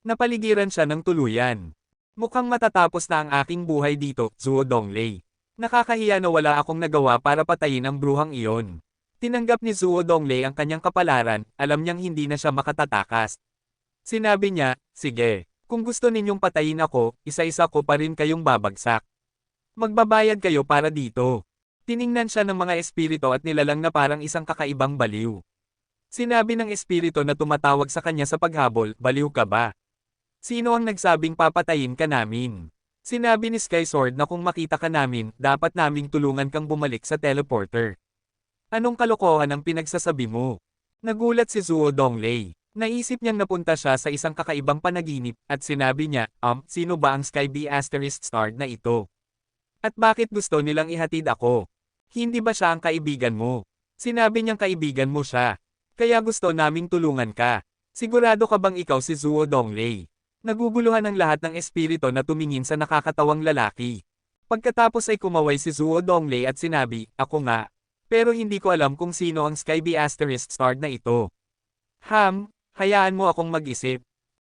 Napaligiran siya ng tuluyan. "Mukhang matatapos na ang aking buhay dito, Zhuo Donglei. Nakakahiya na wala akong nagawa para patayin ang bruhang iyon." Tinanggap ni Zhuo Donglei ang kanyang kapalaran, alam niyang hindi na siya makatatakas. Sinabi niya, "Sige, kung gusto ninyong patayin ako, isa-isa ko pa rin kayong babagsak. Magbabayad kayo para dito." Tiningnan siya ng mga espiritu at nilalang na parang isang kakaibang baliw. Sinabi ng espiritu na tumatawag sa kanya sa paghabol, "Baliw ka ba? Sino ang nagsabing papatayin ka namin?" Sinabi ni Sky Sword na kung makita ka namin, dapat naming tulungan kang bumalik sa teleporter. "Anong kalokohan ang pinagsasabi mo?" Nagulat si Zhuo Donglei. Naisip niyang napunta siya sa isang kakaibang panaginip, at sinabi niya, "Sino ba ang Sky B** Star na ito? At bakit gusto nilang ihatid ako? Hindi ba siya ang kaibigan mo?" Sinabi niyang kaibigan mo siya. "Kaya gusto naming tulungan ka. Sigurado ka bang ikaw si Zhuo Donglei?" Naguguluhan ang lahat ng espiritu na tumingin sa nakakatawang lalaki. Pagkatapos ay kumaway si Zhuo Donglei at sinabi, "Ako nga. Pero hindi ko alam kung sino ang Sky B** Star na ito." Hayaan mo akong mag-isip."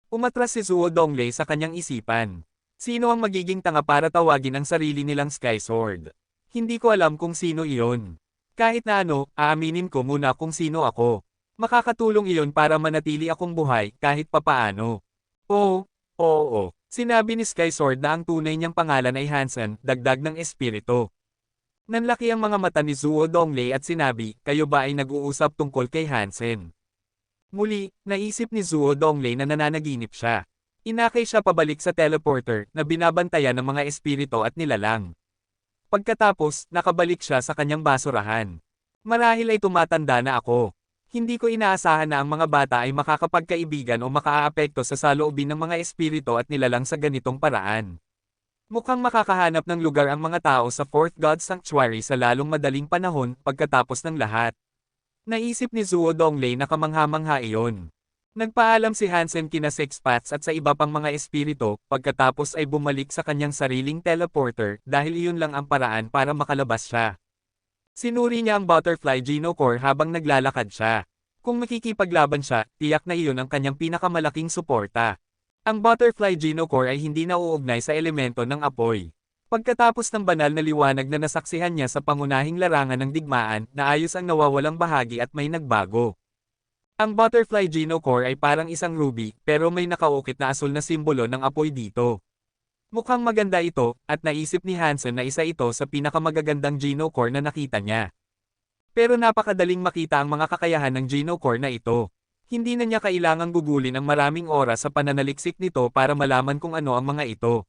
Umatras si Zhuo Donglei sa kanyang isipan. Sino ang magiging tanga para tawagin ang sarili nilang Sky Sword? Hindi ko alam kung sino iyon. Kahit na ano, aaminin ko muna kung sino ako. Makakatulong iyon para manatili akong buhay kahit papaano. Oo. Sinabi ni Sky Sword na ang tunay niyang pangalan ay Hansen, dagdag ng espiritu. Nanlaki ang mga mata ni Zhuo Donglei at sinabi, "Kayo ba ay nag-uusap tungkol kay Hansen?" Muli, naisip ni Zhuo Donglei na nananaginip siya. Inakay siya pabalik sa teleporter na binabantayan ng mga espiritu at nilalang. Pagkatapos, nakabalik siya sa kanyang basurahan. "Marahil ay tumatanda na ako. Hindi ko inaasahan na ang mga bata ay makakapagkaibigan o makaaapekto sa saloobin ng mga espiritu at nilalang sa ganitong paraan. Mukhang makakahanap ng lugar ang mga tao sa Fourth God Sanctuary sa lalong madaling panahon pagkatapos ng lahat. Naisip ni Zuo Donglei na kamangha-mangha iyon. Nagpaalam si Hansen kina Sexpats at sa iba pang mga espiritu, pagkatapos ay bumalik sa kanyang sariling teleporter dahil iyon lang ang paraan para makalabas siya. Sinuri niya ang Butterfly Geno Core habang naglalakad siya. Kung makikipaglaban siya, tiyak na iyon ang kanyang pinakamalaking suporta. Ang Butterfly Geno Core ay hindi nauugnay sa elemento ng apoy. Pagkatapos ng banal na liwanag na nasaksihan niya sa pangunahing larangan ng digmaan, naayos ang nawawalang bahagi at may nagbago. Ang Butterfly Geno Core ay parang isang ruby, pero may nakaukit na asul na simbolo ng apoy dito. Mukhang maganda ito, at naisip ni Hansen na isa ito sa pinakamagagandang Geno Core na nakita niya. Pero napakadaling makita ang mga kakayahan ng Geno Core na ito. Hindi na niya kailangang gugulin ang maraming oras sa pananaliksik nito para malaman kung ano ang mga ito.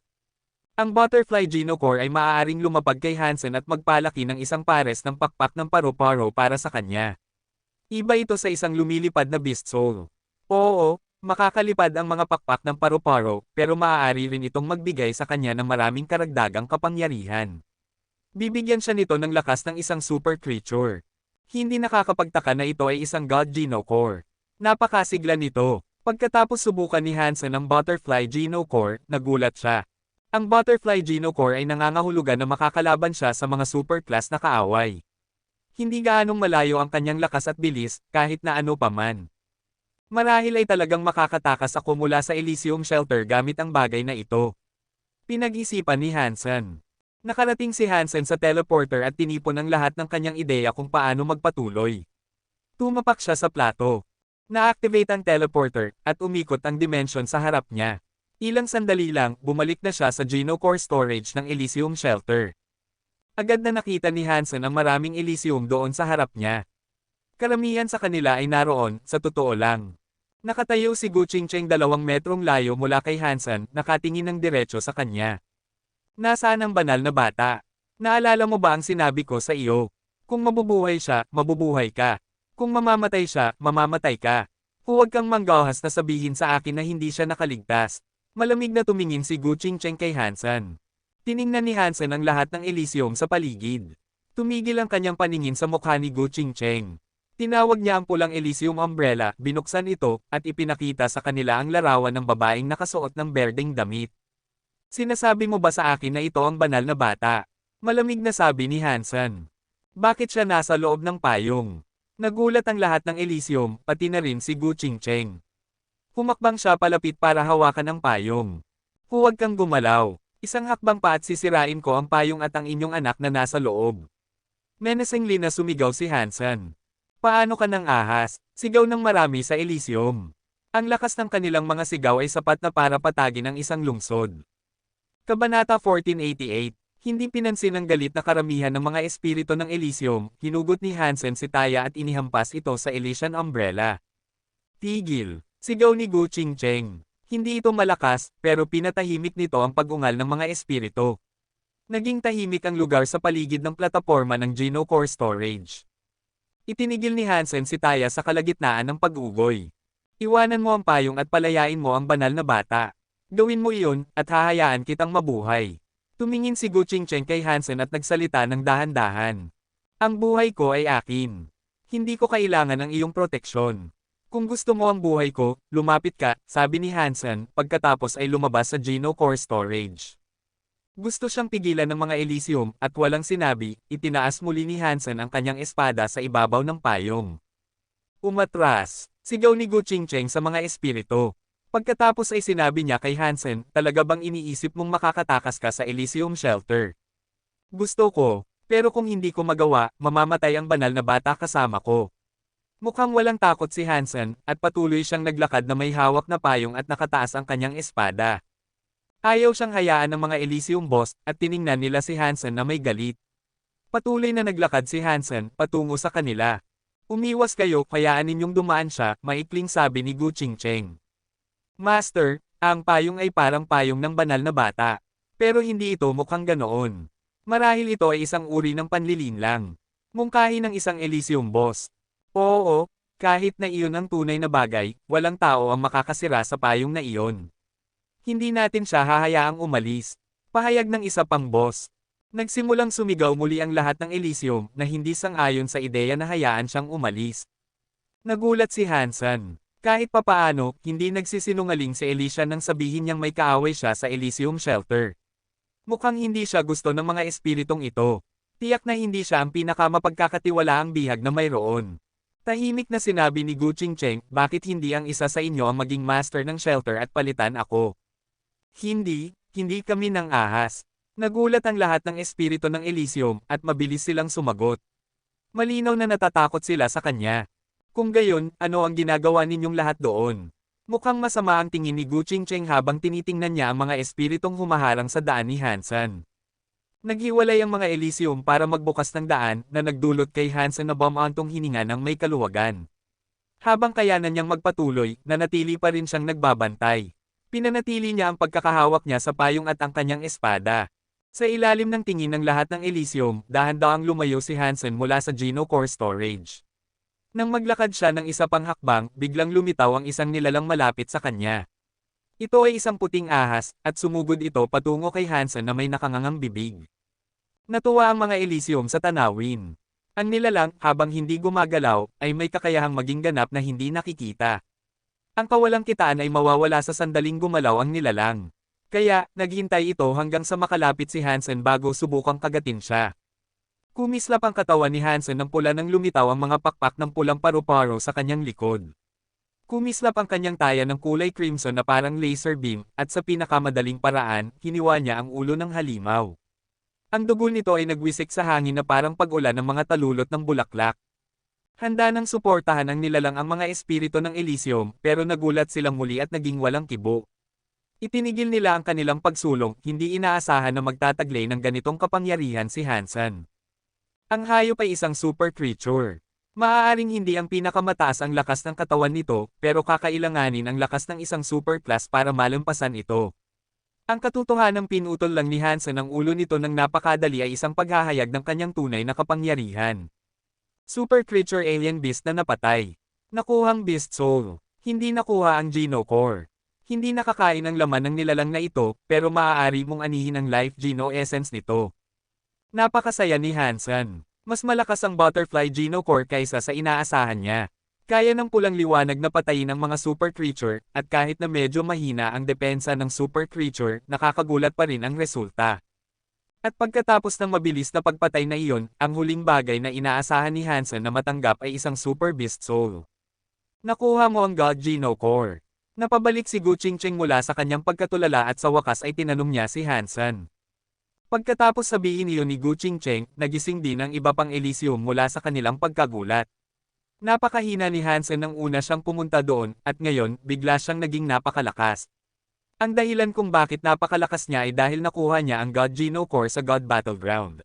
Ang Butterfly Geno Core ay maaaring lumapag kay Hansen at magpalaki ng isang pares ng pakpak ng paru-paro para sa kanya. Iba ito sa isang lumilipad na Beast Soul. Oo, makakalipad ang mga pakpak ng paru-paro, pero maaari rin itong magbigay sa kanya ng maraming karagdagang kapangyarihan. Bibigyan siya nito ng lakas ng isang super creature. Hindi nakakapagtaka na ito ay isang God Geno Core. Napakasigla nito. Pagkatapos subukan ni Hansen ang Butterfly Geno Core, nagulat siya. Ang Butterfly Geno Core ay nangangahulugan na makakalaban siya sa mga superclass na kaaway. Hindi gaanong malayo ang kanyang lakas at bilis, kahit na ano pa man. Marahil ay talagang makakatakas ako mula sa Elysium Shelter gamit ang bagay na ito. Pinag-isipan ni Hansen. Nakarating si Hansen sa teleporter at tinipon ang lahat ng kanyang ideya kung paano magpatuloy. Tumapak siya sa plato. Na-activate ang teleporter, at umikot ang dimension sa harap niya. Ilang sandali lang, bumalik na siya sa Geno Core storage ng Elysium Shelter. Agad na nakita ni Hansen ang maraming Elysium doon sa harap niya. Karamihan sa kanila ay naroon, sa totoo lang. Nakatayo si Gu Qingcheng 2 metrong layo mula kay Hansen, nakatingin ng diretso sa kanya. Nasaan ang banal na bata? Naalala mo ba ang sinabi ko sa iyo? Kung mabubuhay siya, mabubuhay ka. Kung mamamatay siya, mamamatay ka. Huwag kang manggahas na sabihin sa akin na hindi siya nakaligtas. Malamig na tumingin si Gu Qingcheng kay Hansen. Tiningnan ni Hansen ang lahat ng Elysium sa paligid. Tumigil ang kanyang paningin sa mukha ni Gu Qingcheng. Tinawag niya ang pulang Elysium umbrella, binuksan ito, at ipinakita sa kanila ang larawan ng babaeng nakasuot ng berdeng damit. Sinasabi mo ba sa akin na ito ang banal na bata? Malamig na sabi ni Hansen. Bakit siya nasa loob ng payong? Nagulat ang lahat ng Elysium, pati na rin si Gu Qingcheng. Humakbang siya palapit para hawakan ang payong. Huwag kang gumalaw. Isang hakbang pa at sisirain ko ang payong at ang inyong anak na nasa loob. Menacingly na sumigaw si Hansen. Paano ka nang ahas? Sigaw ng marami sa Elysium. Ang lakas ng kanilang mga sigaw ay sapat na para patagin ang isang lungsod. Kabanata 1488. Hindi pinansin ng galit na karamihan ng mga espiritu ng Elysium, hinugot ni Hansen si Taya at inihampas ito sa Elysian umbrella. Tigil! Sigaw ni Gu Qingcheng. Hindi ito malakas, pero pinatahimik nito ang pag-ungal ng mga espiritu. Naging tahimik ang lugar sa paligid ng plataporma ng Geno Core Storage. Itinigil ni Hansen si Taya sa kalagitnaan ng pag-ugoy. Iwanan mo ang payong at palayain mo ang banal na bata. Gawin mo iyon, at hahayaan kitang mabuhay. Tumingin si Gu Qingcheng kay Hansen at nagsalita ng dahan-dahan. Ang buhay ko ay akin. Hindi ko kailangan ng iyong proteksyon. Kung gusto mo ang buhay ko, lumapit ka, sabi ni Hansen, pagkatapos ay lumabas sa Geno Core Storage. Gusto siyang pigilan ng mga Elysium, at walang sinabi, itinaas muli ni Hansen ang kanyang espada sa ibabaw ng payong. Umatras! Sigaw ni Gu Qingcheng sa mga espiritu. Pagkatapos ay sinabi niya kay Hansen, talaga bang iniisip mong makakatakas ka sa Elysium Shelter? Gusto ko, pero kung hindi ko magawa, mamamatay ang banal na bata kasama ko. Mukhang walang takot si Hansen, at patuloy siyang naglakad na may hawak na payong at nakataas ang kanyang espada. Ayaw siyang hayaan ng mga Elysium boss, at tiningnan nila si Hansen na may galit. Patuloy na naglakad si Hansen, patungo sa kanila. Umiwas kayo, hayaan ninyong dumaan siya, maikling sabi ni Gu Qingcheng. Master, ang payong ay parang payong ng banal na bata. Pero hindi ito mukhang ganoon. Marahil ito ay isang uri ng panlilinlang. Mungkahi ng isang Elysium boss. Oo, kahit na iyon ang tunay na bagay, walang tao ang makakasira sa payong na iyon. Hindi natin siya hahayaang umalis. Pahayag ng isa pang boss. Nagsimulang sumigaw muli ang lahat ng Elysium na hindi sang-ayon sa ideya na hayaan siyang umalis. Nagulat si Hansen. Kahit papaano, hindi nagsisinungaling si Elysia nang sabihin niyang may kaaway siya sa Elysium Shelter. Mukhang hindi siya gusto ng mga espiritong ito. Tiyak na hindi siya ang pinakamapagkakatiwalaang bihag na mayroon. Tahimik na sinabi ni Gu Qingcheng, bakit hindi ang isa sa inyo ang maging master ng shelter at palitan ako? Hindi kami ng ahas. Nagulat ang lahat ng espiritu ng Elysium at mabilis silang sumagot. Malinaw na natatakot sila sa kanya. Kung gayon, ano ang ginagawa ninyong lahat doon? Mukhang masama ang tingin ni Gu Qingcheng habang tinitingnan niya ang mga espiritong humaharang sa daan ni Hansen. Naghiwalay ang mga Elysium para magbukas ng daan na nagdulot kay Hansen na bumantong hininga ng may kaluwagan. Habang kayanan niyang magpatuloy, nanatili pa rin siyang nagbabantay. Pinanatili niya ang pagkakahawak niya sa payong at ang kanyang espada. Sa ilalim ng tingin ng lahat ng Elysium, dahan-dahang lumayo si Hansen mula sa Geno Core Storage. Nang maglakad siya ng isa pang hakbang, biglang lumitaw ang isang nilalang malapit sa kanya. Ito ay isang puting ahas, at sumugod ito patungo kay Hansen na may nakangangang bibig. Natuwa ang mga Elysium sa tanawin. Ang nilalang, habang hindi gumagalaw, ay may kakayahang maging ganap na hindi nakikita. Ang kawalang kitaan ay mawawala sa sandaling gumalaw ang nilalang. Kaya, naghintay ito hanggang sa makalapit si Hansen bago subukang kagatin siya. Kumislap ang katawan ni Hansen ng pula nang lumitaw ang mga pakpak ng pulang paru-paro sa kanyang likod. Kumislap ang kanyang taya ng kulay crimson na parang laser beam, at sa pinakamadaling paraan, hiniwa niya ang ulo ng halimaw. Ang dugo nito ay nagwisik sa hangin na parang pag-ulan ng mga talulot ng bulaklak. Handa nang suportahan ang nilalang ang mga espiritu ng Elysium, pero nagulat silang muli at naging walang kibo. Itinigil nila ang kanilang pagsulong, hindi inaasahan na magtataglay ng ganitong kapangyarihan si Hansen. Ang hayop ay isang super creature. Maaaring hindi ang pinakamataas ang lakas ng katawan nito, pero kakailanganin ang lakas ng isang super class para malampasan ito. Ang katotohanang pinutol lang ni Hansen ang ulo nito ng napakadali ay isang paghahayag ng kanyang tunay na kapangyarihan. Super creature alien beast na napatay. Nakuhang beast soul. Hindi nakuha ang Geno Core. Hindi nakakain ang laman ng nilalang na ito, pero maaari mong anihin ang life Geno essence nito. Napakasaya ni Hansen. Mas malakas ang butterfly Geno Core kaysa sa inaasahan niya. Kaya ng pulang liwanag na patayin ang mga super creature, at kahit na medyo mahina ang depensa ng super creature, nakakagulat pa rin ang resulta. At pagkatapos ng mabilis na pagpatay na iyon, ang huling bagay na inaasahan ni Hansen na matanggap ay isang super beast soul. Nakuha mo ang God Geno Core. Napabalik si Gu Qingcheng mula sa kanyang pagkatulala at sa wakas ay tinanong niya si Hansen. Pagkatapos sabihin iyon ni Gu Qingcheng, nagising din ang iba pang Elysium mula sa kanilang pagkagulat. Napakahina ni Hansen nang una siyang pumunta doon, at ngayon, bigla siyang naging napakalakas. Ang dahilan kung bakit napakalakas niya ay dahil nakuha niya ang God Geno Core sa God Battleground.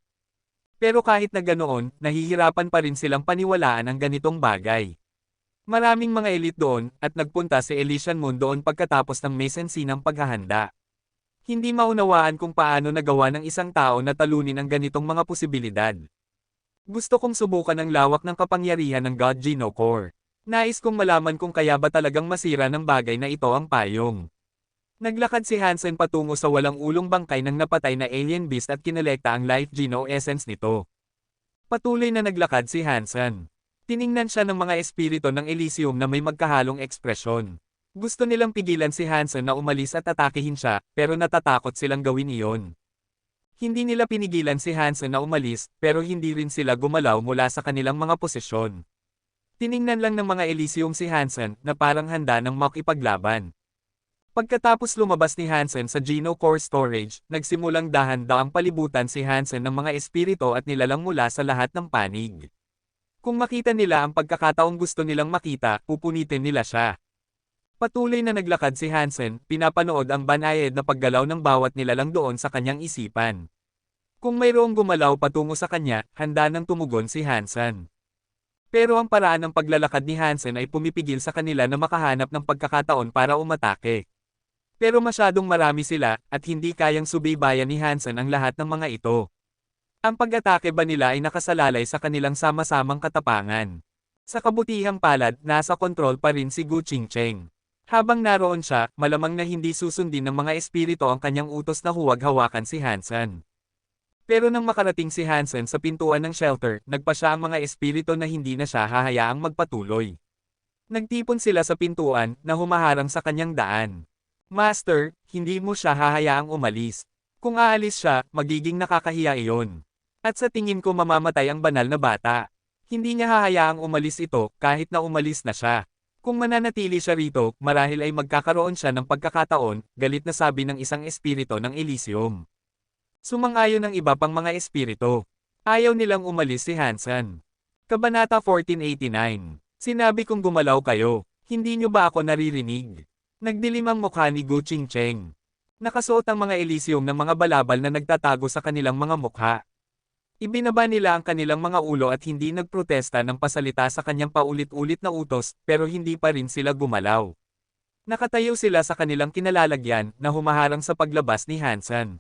Pero kahit na ganoon, nahihirapan pa rin silang paniwalaan ang ganitong bagay. Maraming mga elite doon, at nagpunta si Elysian Moon doon pagkatapos ng may sensinang paghahanda. Hindi maunawaan kung paano nagawa ng isang tao na talunin ang ganitong mga posibilidad. Gusto kong subukan ang lawak ng kapangyarihan ng God Geno Core. Nais kong malaman kung kaya ba talagang masira ng bagay na ito ang payong. Naglakad si Hansen patungo sa walang ulong bangkay ng napatay na alien beast at kinolekta ang life Geno essence nito. Patuloy na naglakad si Hansen. Tiningnan siya ng mga espiritu ng Elysium na may magkahalong ekspresyon. Gusto nilang pigilan si Hansen na umalis at atakehin siya, pero natatakot silang gawin iyon. Hindi nila pinigilan si Hansen na umalis, pero hindi rin sila gumalaw mula sa kanilang mga posisyon. Tiningnan lang ng mga Elysium si Hansen na parang handa ng makipaglaban. Pagkatapos lumabas ni Hansen sa Geno Core Storage, nagsimulang dahan-daang palibutan si Hansen ng mga espiritu at nilalang mula sa lahat ng panig. Kung makita nila ang pagkakataong gusto nilang makita, pupunitin nila siya. Patuloy na naglakad si Hansen, pinapanood ang banayad na paggalaw ng bawat nilalang doon sa kanyang isipan. Kung mayroong gumalaw patungo sa kanya, handa nang tumugon si Hansen. Pero ang paraan ng paglalakad ni Hansen ay pumipigil sa kanila na makahanap ng pagkakataon para umatake. Pero masyadong marami sila, at hindi kayang subaybayan ni Hansen ang lahat ng mga ito. Ang pag-atake ba nila ay nakasalalay sa kanilang sama-samang katapangan. Sa kabutihang palad, nasa kontrol pa rin si Gu Qingcheng. Habang naroon siya, malamang na hindi susundin ng mga espiritu ang kanyang utos na huwag hawakan si Hansen. Pero nang makarating si Hansen sa pintuan ng shelter, nagpa siya ang mga espiritu na hindi na siya hahayaang magpatuloy. Nagtipon sila sa pintuan na humaharang sa kanyang daan. Master, hindi mo siya hahayaang umalis. Kung aalis siya, magiging nakakahiya iyon. At sa tingin ko mamamatay ang banal na bata. Hindi niya hahayaang umalis ito kahit na umalis na siya. Kung mananatili siya rito, marahil ay magkakaroon siya ng pagkakataon, galit na sabi ng isang espiritu ng Elysium. Sumang-ayon ng iba pang mga espiritu. Ayaw nilang umalis si Hansen. Kabanata 1489. Sinabi kong gumalaw kayo, hindi nyo ba ako naririnig? Nagdilim ang mukha ni Gu Qingcheng. Nakasuot ang mga Elysium ng mga balabal na nagtatago sa kanilang mga mukha. Ibinaba nila ang kanilang mga ulo at hindi nagprotesta ng pasalita sa kanyang paulit-ulit na utos, pero hindi pa rin sila gumalaw. Nakatayo sila sa kanilang kinalalagyan na humaharang sa paglabas ni Hansen.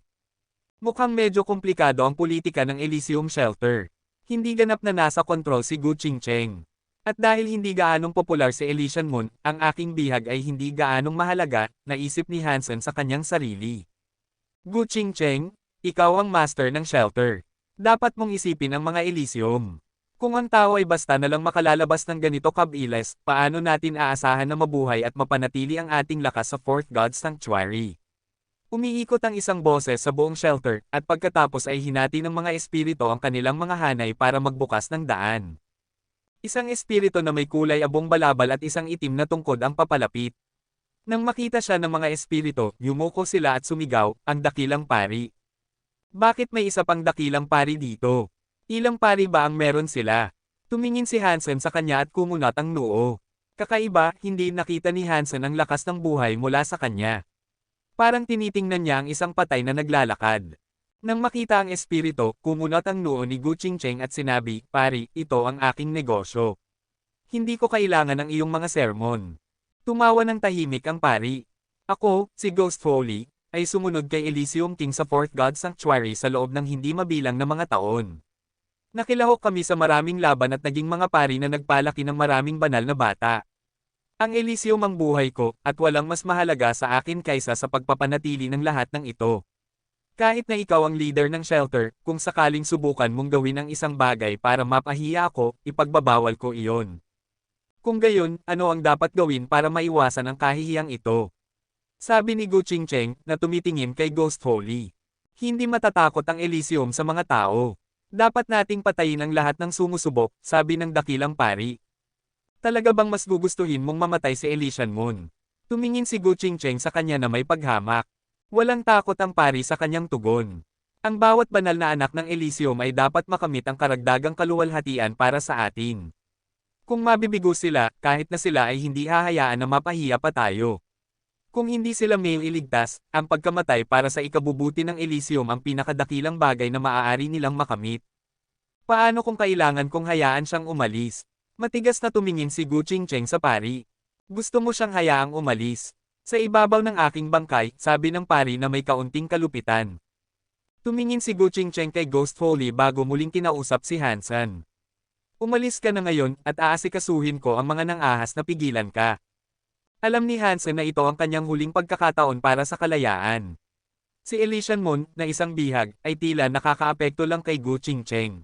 Mukhang medyo komplikado ang politika ng Elysium Shelter. Hindi ganap na nasa kontrol si Gu Qingcheng. At dahil hindi gaanong popular si Elysian Moon, ang aking bihag ay hindi gaanong mahalaga, naisip ni Hansen sa kanyang sarili. Gu Qingcheng, ikaw ang master ng shelter. Dapat mong isipin ang mga Elysium. Kung ang tao ay basta na lang makalalabas ng ganito kabilis, paano natin aasahan na mabuhay at mapanatili ang ating lakas sa Fourth God's Sanctuary? Umiikot ang isang boses sa buong shelter, at pagkatapos ay hinati ng mga espiritu ang kanilang mga hanay para magbukas ng daan. Isang espiritu na may kulay abong balabal at isang itim na tungkod ang papalapit. Nang makita siya ng mga espiritu, yumuko sila at sumigaw, ang dakilang pari. Bakit may isa pang dakilang pari dito? Ilang pari ba ang meron sila? Tumingin si Hansen sa kanya at kumunat ang noo. Kakaiba, hindi nakita ni Hansen ang lakas ng buhay mula sa kanya. Parang tinitingnan niya ang isang patay na naglalakad. Nang makita ang espiritu, kumunot ang noo ni Gu Qingcheng at sinabi, pari, ito ang aking negosyo. Hindi ko kailangan ng iyong mga sermon. Tumawa ng tahimik ang pari. Ako, si Ghost Foley, ay sumunod kay Elysium King sa Fourth God Sanctuary sa loob ng hindi mabilang na mga taon. Nakilahok kami sa maraming laban at naging mga pari na nagpalaki ng maraming banal na bata. Ang Elysium ang buhay ko, at walang mas mahalaga sa akin kaysa sa pagpapanatili ng lahat ng ito. Kahit na ikaw ang leader ng shelter, kung sakaling subukan mong gawin ang isang bagay para mapahiya ako, ipagbabawal ko iyon. Kung gayon, ano ang dapat gawin para maiwasan ang kahihiyang ito? Sabi ni Gu Qingcheng, na tumitingin kay Ghost Foley. Hindi matatakot ang Elysium sa mga tao. Dapat nating patayin ang lahat ng sumusubok, sabi ng dakilang pari. Talaga bang mas gugustuhin mong mamatay si Elysian Moon? Tumingin si Gu Qingcheng sa kanya na may paghamak. Walang takot ang pari sa kanyang tugon. Ang bawat banal na anak ng Elysium ay dapat makamit ang karagdagang kaluwalhatian para sa atin. Kung mabibigo sila, kahit na sila ay hindi hahayaan na mapahiya pa tayo. Kung hindi sila mailigtas, ang pagkamatay para sa ikabubuti ng Elysium ang pinakadakilang bagay na maaari nilang makamit. Paano kung kailangan kong hayaan siyang umalis? Matigas na tumingin si Gu Qingcheng sa pari. Gusto mo siyang hayaang umalis? Sa ibabaw ng aking bangkay, sabi ng pari na may kaunting kalupitan. Tumingin si Gu Qingcheng kay Ghost Foley bago muling kinausap si Hansen. Umalis ka na ngayon, at aasikasuhin ko ang mga nang-ahas na pigilan ka. Alam ni Hansen na ito ang kanyang huling pagkakataon para sa kalayaan. Si Elysian Moon, na isang bihag, ay tila nakakaapekto lang kay Gu Qingcheng.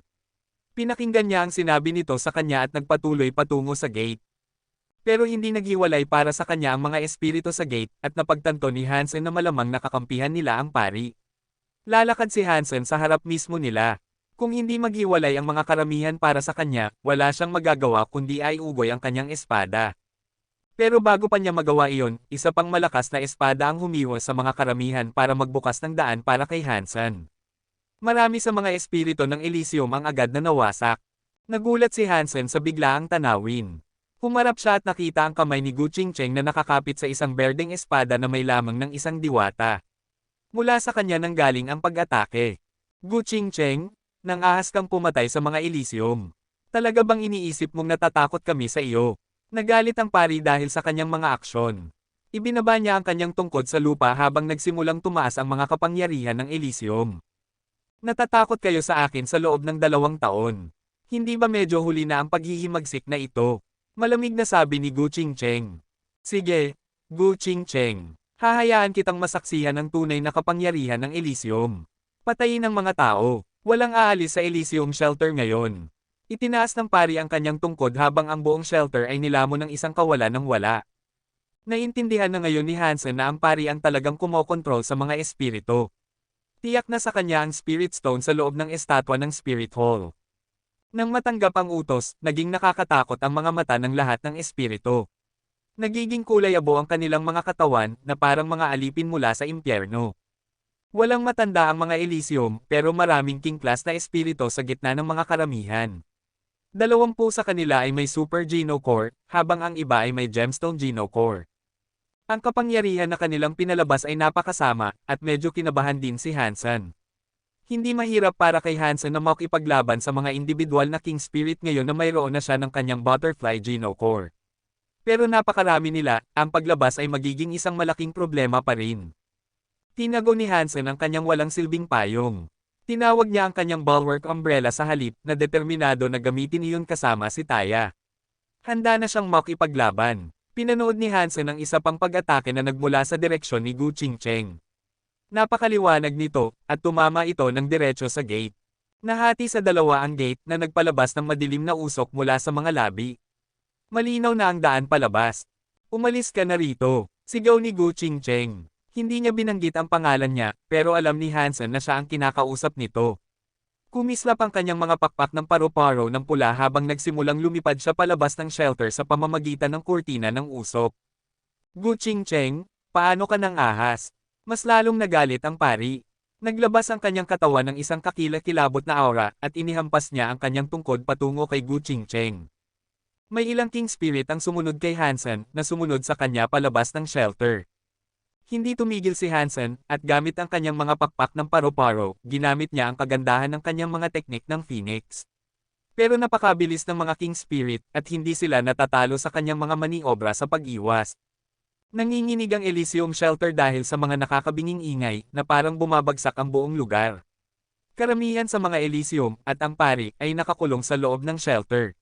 Pinakinggan niya ang sinabi nito sa kanya at nagpatuloy patungo sa gate. Pero hindi naghiwalay para sa kanya ang mga espiritu sa gate, at napagtanto ni Hansen na malamang nakakampihan nila ang pari. Lalakad si Hansen sa harap mismo nila. Kung hindi maghiwalay ang mga karamihan para sa kanya, wala siyang magagawa kundi ay ugoy ang kanyang espada. Pero bago pa niya magawa iyon, isa pang malakas na espada ang humiwas sa mga karamihan para magbukas ng daan para kay Hansen. Marami sa mga espiritu ng Elysium ang agad na nawasak. Nagulat si Hansen sa biglaang tanawin. Humarap siya at nakita ang kamay ni Gu Qingcheng na nakakapit sa isang berdeng espada na may lamang ng isang diwata. Mula sa kanya nanggaling ang pag-atake. Gu Qingcheng, nang ahas kang pumatay sa mga Elysium. Talaga bang iniisip mong natatakot kami sa iyo? Nagalit ang pari dahil sa kanyang mga aksyon. Ibinaba niya ang kanyang tungkod sa lupa habang nagsimulang tumaas ang mga kapangyarihan ng Elysium. Natatakot kayo sa akin sa loob ng 2 taon. Hindi ba medyo huli na ang paghihimagsik na ito? Malamig na sabi ni Gu Qingcheng. Sige, Gu Qingcheng. Hahayaan kitang masaksihan ang tunay na kapangyarihan ng Elysium. Patayin ang mga tao. Walang aalis sa Elysium shelter ngayon. Itinaas ng pari ang kanyang tungkod habang ang buong shelter ay nilamon ng isang kawalan ng wala. Naintindihan na ngayon ni Hansen na ang pari ang talagang kumokontrol sa mga espiritu. Tiyak na sa kanya ang Spirit Stone sa loob ng estatwa ng Spirit Hall. Nang matanggap ang utos, naging nakakatakot ang mga mata ng lahat ng espiritu. Nagiging kulay abo ang kanilang mga katawan na parang mga alipin mula sa impyerno. Walang matanda ang mga Elysium pero maraming king class na espiritu sa gitna ng mga karamihan. 20 sa kanila ay may Super Geno Core, habang ang iba ay may Gemstone Geno Core. Ang kapangyarihan na kanilang pinalabas ay napakasama, at medyo kinabahan din si Hansen. Hindi mahirap para kay Hansen na makipaglaban sa mga individual na King Spirit ngayon na mayroon na siya ng kanyang Butterfly Geno Core. Pero napakarami nila, ang paglabas ay magiging isang malaking problema pa rin. Tinago ni Hansen ang kanyang walang silbing payong. Tinawag niya ang kanyang bulwark umbrella sa halip na determinado na gamitin iyon kasama si Taya. Handa na siyang makipaglaban. Pinanood ni Hansen ang isa pang pag-atake na nagmula sa direksyon ni Gu Qingcheng. Napakaliwanag nito, at tumama ito ng diretso sa gate. Nahati sa dalawa ang gate na nagpalabas ng madilim na usok mula sa mga labi. Malinaw na ang daan palabas. Umalis ka na rito, sigaw ni Gu Qingcheng. Hindi niya binanggit ang pangalan niya, pero alam ni Hansen na siya ang kinakausap nito. Kumislap ang kanyang mga pakpak ng paru-paro ng pula habang nagsimulang lumipad siya palabas ng shelter sa pamamagitan ng kurtina ng usok. Gu Qingcheng, paano ka nang ahas? Mas lalong nagalit ang pari. Naglabas ang kanyang katawan ng isang kakilakilabot na aura at inihampas niya ang kanyang tungkod patungo kay Gu Qingcheng. May ilang king spirit ang sumunod kay Hansen na sumunod sa kanya palabas ng shelter. Hindi tumigil si Hansen at gamit ang kanyang mga pakpak ng paru-paro, ginamit niya ang kagandahan ng kanyang mga teknik ng Phoenix. Pero napakabilis ng mga king spirit at hindi sila natatalo sa kanyang mga maniobra sa pag-iwas. Nanginginig ang Elysium shelter dahil sa mga nakakabinging ingay na parang bumabagsak ang buong lugar. Karamihan sa mga Elysium at ang pari ay nakakulong sa loob ng shelter.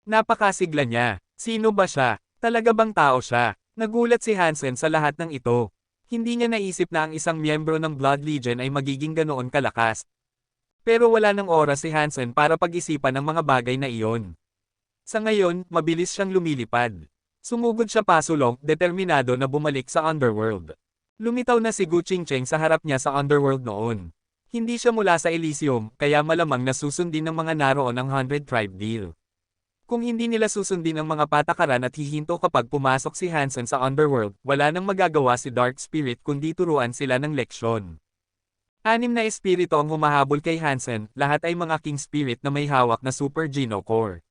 Napakasigla niya. Sino ba siya? Talaga bang tao siya? Nagulat si Hansen sa lahat ng ito. Hindi niya naisip na ang isang miyembro ng Blood Legion ay magiging ganoon kalakas. Pero wala ng oras si Hansen para pag-isipan ang mga bagay na iyon. Sa ngayon, mabilis siyang lumilipad. Sumugod siya pasulong, determinado na bumalik sa Underworld. Lumitaw na si Gu Qingcheng sa harap niya sa Underworld noon. Hindi siya mula sa Elysium, kaya malamang nasusundin ng mga naroon ang 100 Tribe Deal. Kung hindi nila susundin ang mga patakaran at hihinto kapag pumasok si Hansen sa Underworld, wala nang magagawa si Dark Spirit kundi turuan sila ng leksyon. 6 na espiritu ang humahabol kay Hansen, lahat ay mga King Spirit na may hawak na Super Geno Core.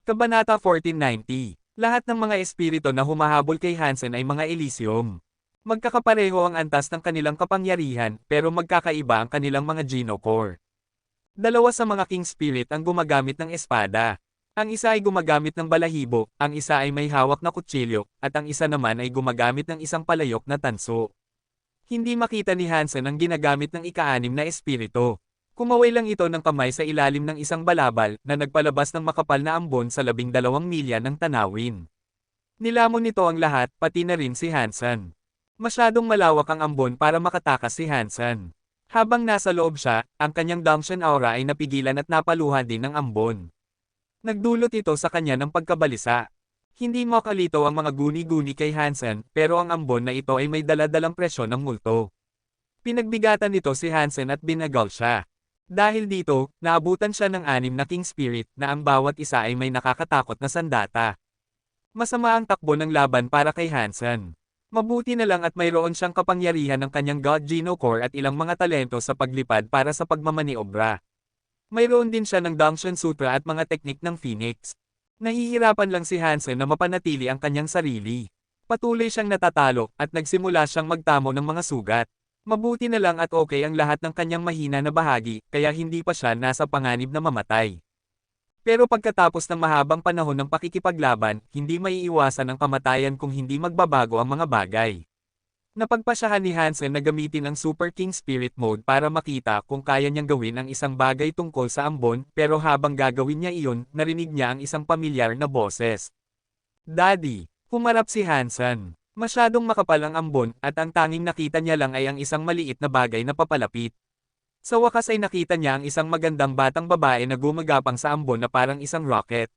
Kabanata 1490. Lahat ng mga espiritu na humahabol kay Hansen ay mga Elysium. Magkakapareho ang antas ng kanilang kapangyarihan, pero magkakaiba ang kanilang mga Geno Core. 2 sa mga King Spirit ang gumagamit ng espada. Ang isa ay gumagamit ng balahibo, ang isa ay may hawak na kutsilyo, at ang isa naman ay gumagamit ng isang palayok na tanso. Hindi makita ni Hansen ang ginagamit ng ika-6 na espiritu. Kumaway lang ito ng kamay sa ilalim ng isang balabal na nagpalabas ng makapal na ambon sa 12 milya ng tanawin. Nilamon nito ang lahat, pati na rin si Hansen. Masyadong malawak ang ambon para makatakas si Hansen. Habang nasa loob siya, ang kanyang Damshan aura ay napigilan at napaluhan din ng ambon. Nagdulot ito sa kanya ng pagkabalisa. Hindi makalito ang mga guni-guni kay Hansen, pero ang ambon na ito ay may daladalang presyon ng multo. Pinagbigatan nito si Hansen at binagal siya. Dahil dito, naabutan siya ng 6 na King Spirit na ang bawat isa ay may nakakatakot na sandata. Masama ang takbo ng laban para kay Hansen. Mabuti na lang at mayroon siyang kapangyarihan ng kanyang God Geno Core at ilang mga talento sa paglipad para sa pagmamaniobra. Mayroon din siya ng Damshan Sutra at mga teknik ng Phoenix. Nahihirapan lang si Hansen na mapanatili ang kanyang sarili. Patuloy siyang natatalo at nagsimula siyang magtamo ng mga sugat. Mabuti na lang at okay ang lahat ng kanyang mahina na bahagi, kaya hindi pa siya nasa panganib na mamatay. Pero pagkatapos ng mahabang panahon ng pakikipaglaban, hindi maiiwasan ang kamatayan kung hindi magbabago ang mga bagay. Napagpasyahan ni Hansen na gamitin ang Super King Spirit Mode para makita kung kaya niyang gawin ang isang bagay tungkol sa ambon, pero habang gagawin niya iyon, narinig niya ang isang pamilyar na boses. Daddy! Humarap si Hansen. Masyadong makapal ang ambon at ang tanging nakita niya lang ay ang isang maliit na bagay na papalapit. Sa wakas ay nakita niya ang isang magandang batang babae na gumagapang sa ambon na parang isang rocket.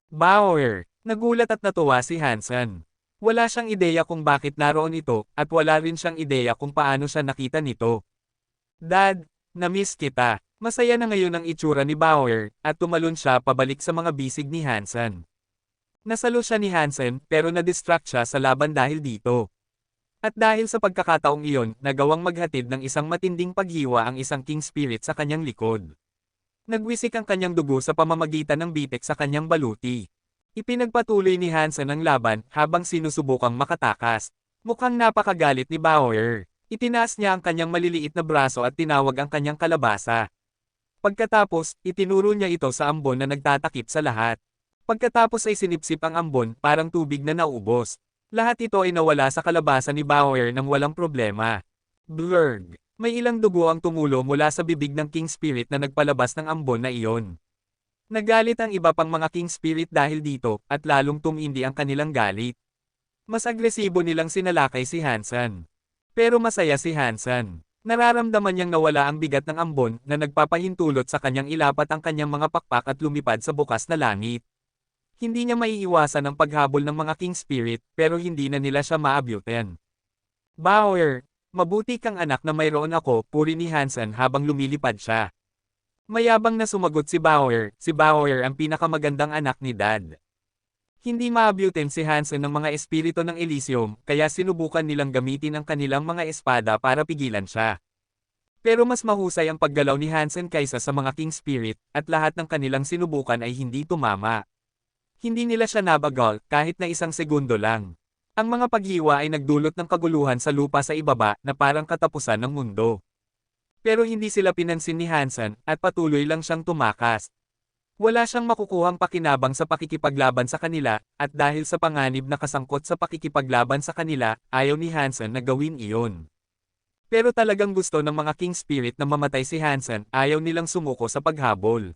Bauer! Nagulat at natuwa si Hansen. Wala siyang ideya kung bakit naroon ito, at wala rin siyang ideya kung paano siya nakita nito. Dad, na-miss kita. Masaya na ngayon ang itsura ni Bauer, at tumalon siya pabalik sa mga bisig ni Hansen. Nasalo siya ni Hansen pero na-distract siya sa laban dahil dito. At dahil sa pagkakataong iyon, nagawang maghatid ng isang matinding paghiwa ang isang king spirit sa kanyang likod. Nagwisik ang kanyang dugo sa pamamagitan ng bitek sa kanyang baluti. Ipinagpatuloy ni Hansen ang laban habang sinusubukang makatakas. Mukhang napakagalit ni Bauer. Itinaas niya ang kanyang maliliit na braso at tinawag ang kanyang kalabasa. Pagkatapos, itinuro niya ito sa ambon na nagtatakip sa lahat. Pagkatapos ay sinipsip ang ambon parang tubig na naubos. Lahat ito ay nawala sa kalabasa ni Bauer nang walang problema. Blurg! May ilang dugo ang tumulo mula sa bibig ng King Spirit na nagpalabas ng ambon na iyon. Nagalit ang iba pang mga King Spirit dahil dito, at lalong tumindi ang kanilang galit. Mas agresibo nilang sinalakay si Hansen. Pero masaya si Hansen. Nararamdaman niyang nawala ang bigat ng ambon na nagpapahintulot sa kanyang ilapat ang kanyang mga pakpak at lumipad sa bukas na langit. Hindi niya maiiwasan ang paghabol ng mga King Spirit, pero hindi na nila siya maabutin. Bauer, mabuti kang anak na mayroon ako, puri ni Hansen habang lumilipad siya. Mayabang na sumagot si Bauer ang pinakamagandang anak ni Dad. Hindi maabutin si Hansen ng mga espiritu ng Elysium, kaya sinubukan nilang gamitin ang kanilang mga espada para pigilan siya. Pero mas mahusay ang paggalaw ni Hansen kaysa sa mga King Spirit, at lahat ng kanilang sinubukan ay hindi tumama. Hindi nila siya nabagal, kahit na isang segundo lang. Ang mga paghiwa ay nagdulot ng kaguluhan sa lupa sa ibaba na parang katapusan ng mundo. Pero hindi sila pinansin ni Hansen, at patuloy lang siyang tumakas. Wala siyang makukuhang pakinabang sa pakikipaglaban sa kanila, at dahil sa panganib na kasangkot sa pakikipaglaban sa kanila, ayaw ni Hansen na gawin iyon. Pero talagang gusto ng mga King Spirit na mamatay si Hansen, ayaw nilang sumuko sa paghabol.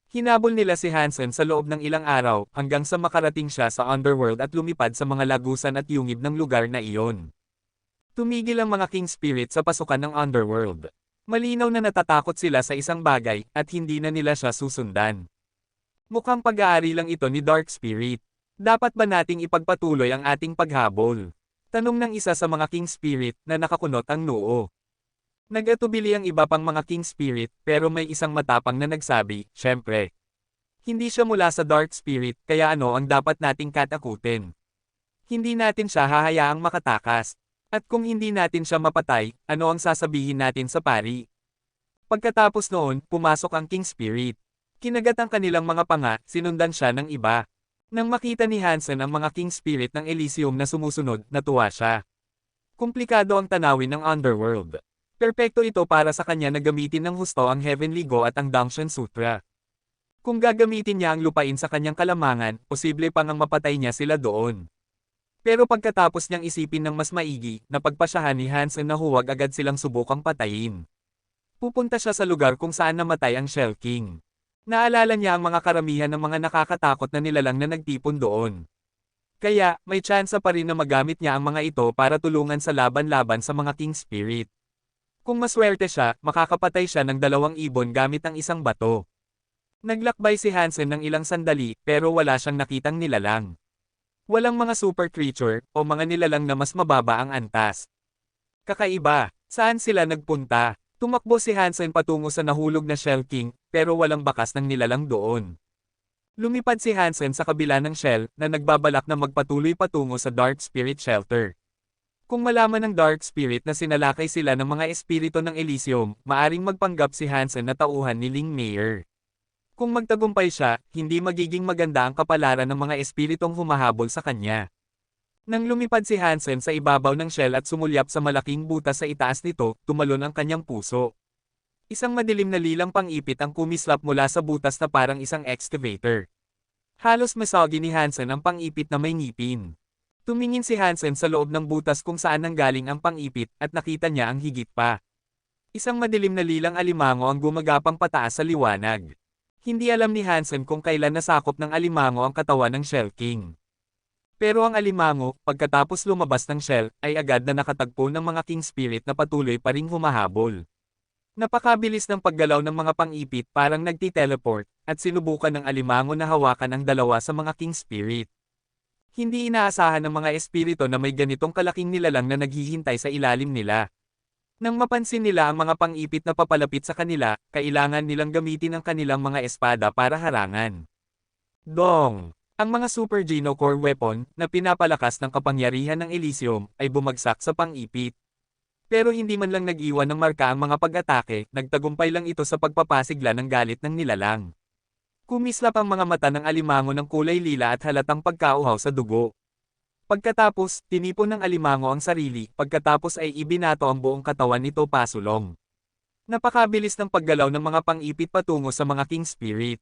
Hinabol nila si Hansen sa loob ng ilang araw hanggang sa makarating siya sa underworld at lumipad sa mga lagusan at yungib ng lugar na iyon. Tumigil ang mga King Spirit sa pasukan ng underworld. Malinaw na natatakot sila sa isang bagay at hindi na nila siya susundan. Mukhang pag-aari lang ito ni Dark Spirit. Dapat ba nating ipagpatuloy ang ating paghabol? Tanong ng isa sa mga King Spirit na nakakunot ang noo. Nag-atubili ang iba pang mga King Spirit pero may isang matapang na nagsabi, syempre. Hindi siya mula sa Dark Spirit kaya ano ang dapat nating katakutin? Hindi natin siya hahayaang makatakas. At kung hindi natin siya mapatay, ano ang sasabihin natin sa pari? Pagkatapos noon, pumasok ang King Spirit. Kinagat ang kanilang mga panga, sinundan siya ng iba. Nang makita ni Hansen ang mga King Spirit ng Elysium na sumusunod, natuwa siya. Komplikado ang tanawin ng underworld. Perpekto ito para sa kanya na gamitin ng husto ang Heavenly Go at ang Dangshan Sutra. Kung gagamitin niya ang lupain sa kanyang kalamangan, posible pang ang mapatay niya sila doon. Pero pagkatapos niyang isipin ng mas maigi, napagpasyahan ni Hansen na huwag agad silang subukang patayin. Pupunta siya sa lugar kung saan namatay ang Shell King. Naalala niya ang mga karamihan ng mga nakakatakot na nilalang na nagtipon doon. Kaya, may tsansa pa rin na magamit niya ang mga ito para tulungan sa laban-laban sa mga King Spirit. Kung maswerte siya, makakapatay siya ng 2 ibon gamit ang isang bato. Naglakbay si Hansen ng ilang sandali, pero wala siyang nakitang nilalang. Walang mga super creature, o mga nilalang na mas mababa ang antas. Kakaiba, saan sila nagpunta? Tumakbo si Hansen patungo sa nahulog na Shell King, pero walang bakas ng nilalang doon. Lumipad si Hansen sa kabila ng Shell, na nagbabalak na magpatuloy patungo sa Dark Spirit Shelter. Kung malaman ng Dark Spirit na sinalakay sila ng mga espiritu ng Elysium, maaring magpanggap si Hansen na tauhan ni Ling Mayer. Kung magtagumpay siya, hindi magiging maganda ang kapalaran ng mga espiritong humahabol sa kanya. Nang lumipad si Hansen sa ibabaw ng shell at sumulyap sa malaking butas sa itaas nito, tumalon ang kanyang puso. Isang madilim na lilang pang-ipit ang kumislap mula sa butas na parang isang excavator. Halos masagi ni Hansen ang pang-ipit na may ngipin. Tumingin si Hansen sa loob ng butas kung saan nanggaling ang pang-ipit at nakita niya ang higit pa. Isang madilim na lilang alimango ang gumagapang pataas sa liwanag. Hindi alam ni Hansen kung kailan nasakop ng alimango ang katawan ng Shell King. Pero ang alimango, pagkatapos lumabas ng shell, ay agad na nakatagpo ng mga king spirit na patuloy pa ring humahabol. Napakabilis ng paggalaw ng mga pang-ipit parang nagti-teleport, at sinubukan ng alimango na hawakan ang dalawa sa mga king spirit. Hindi inaasahan ng mga espiritu na may ganitong kalaking nilalang na naghihintay sa ilalim nila. Nang mapansin nila ang mga pang-ipit na papalapit sa kanila, kailangan nilang gamitin ang kanilang mga espada para harangan. Dong! Ang mga Super Geno Core Weapon, na pinapalakas ng kapangyarihan ng Elysium, ay bumagsak sa pang-ipit. Pero hindi man lang nag-iwan ng marka ang mga pag-atake, nagtagumpay lang ito sa pagpapasigla ng galit ng nilalang. Kumislap ang mga mata ng alimango ng kulay lila at halatang pagkauhaw sa dugo. Pagkatapos, tinipon ng alimango ang sarili, pagkatapos ay ibinato ang buong katawan nito pasulong. Napakabilis ng paggalaw ng mga pang-ipit patungo sa mga king spirit.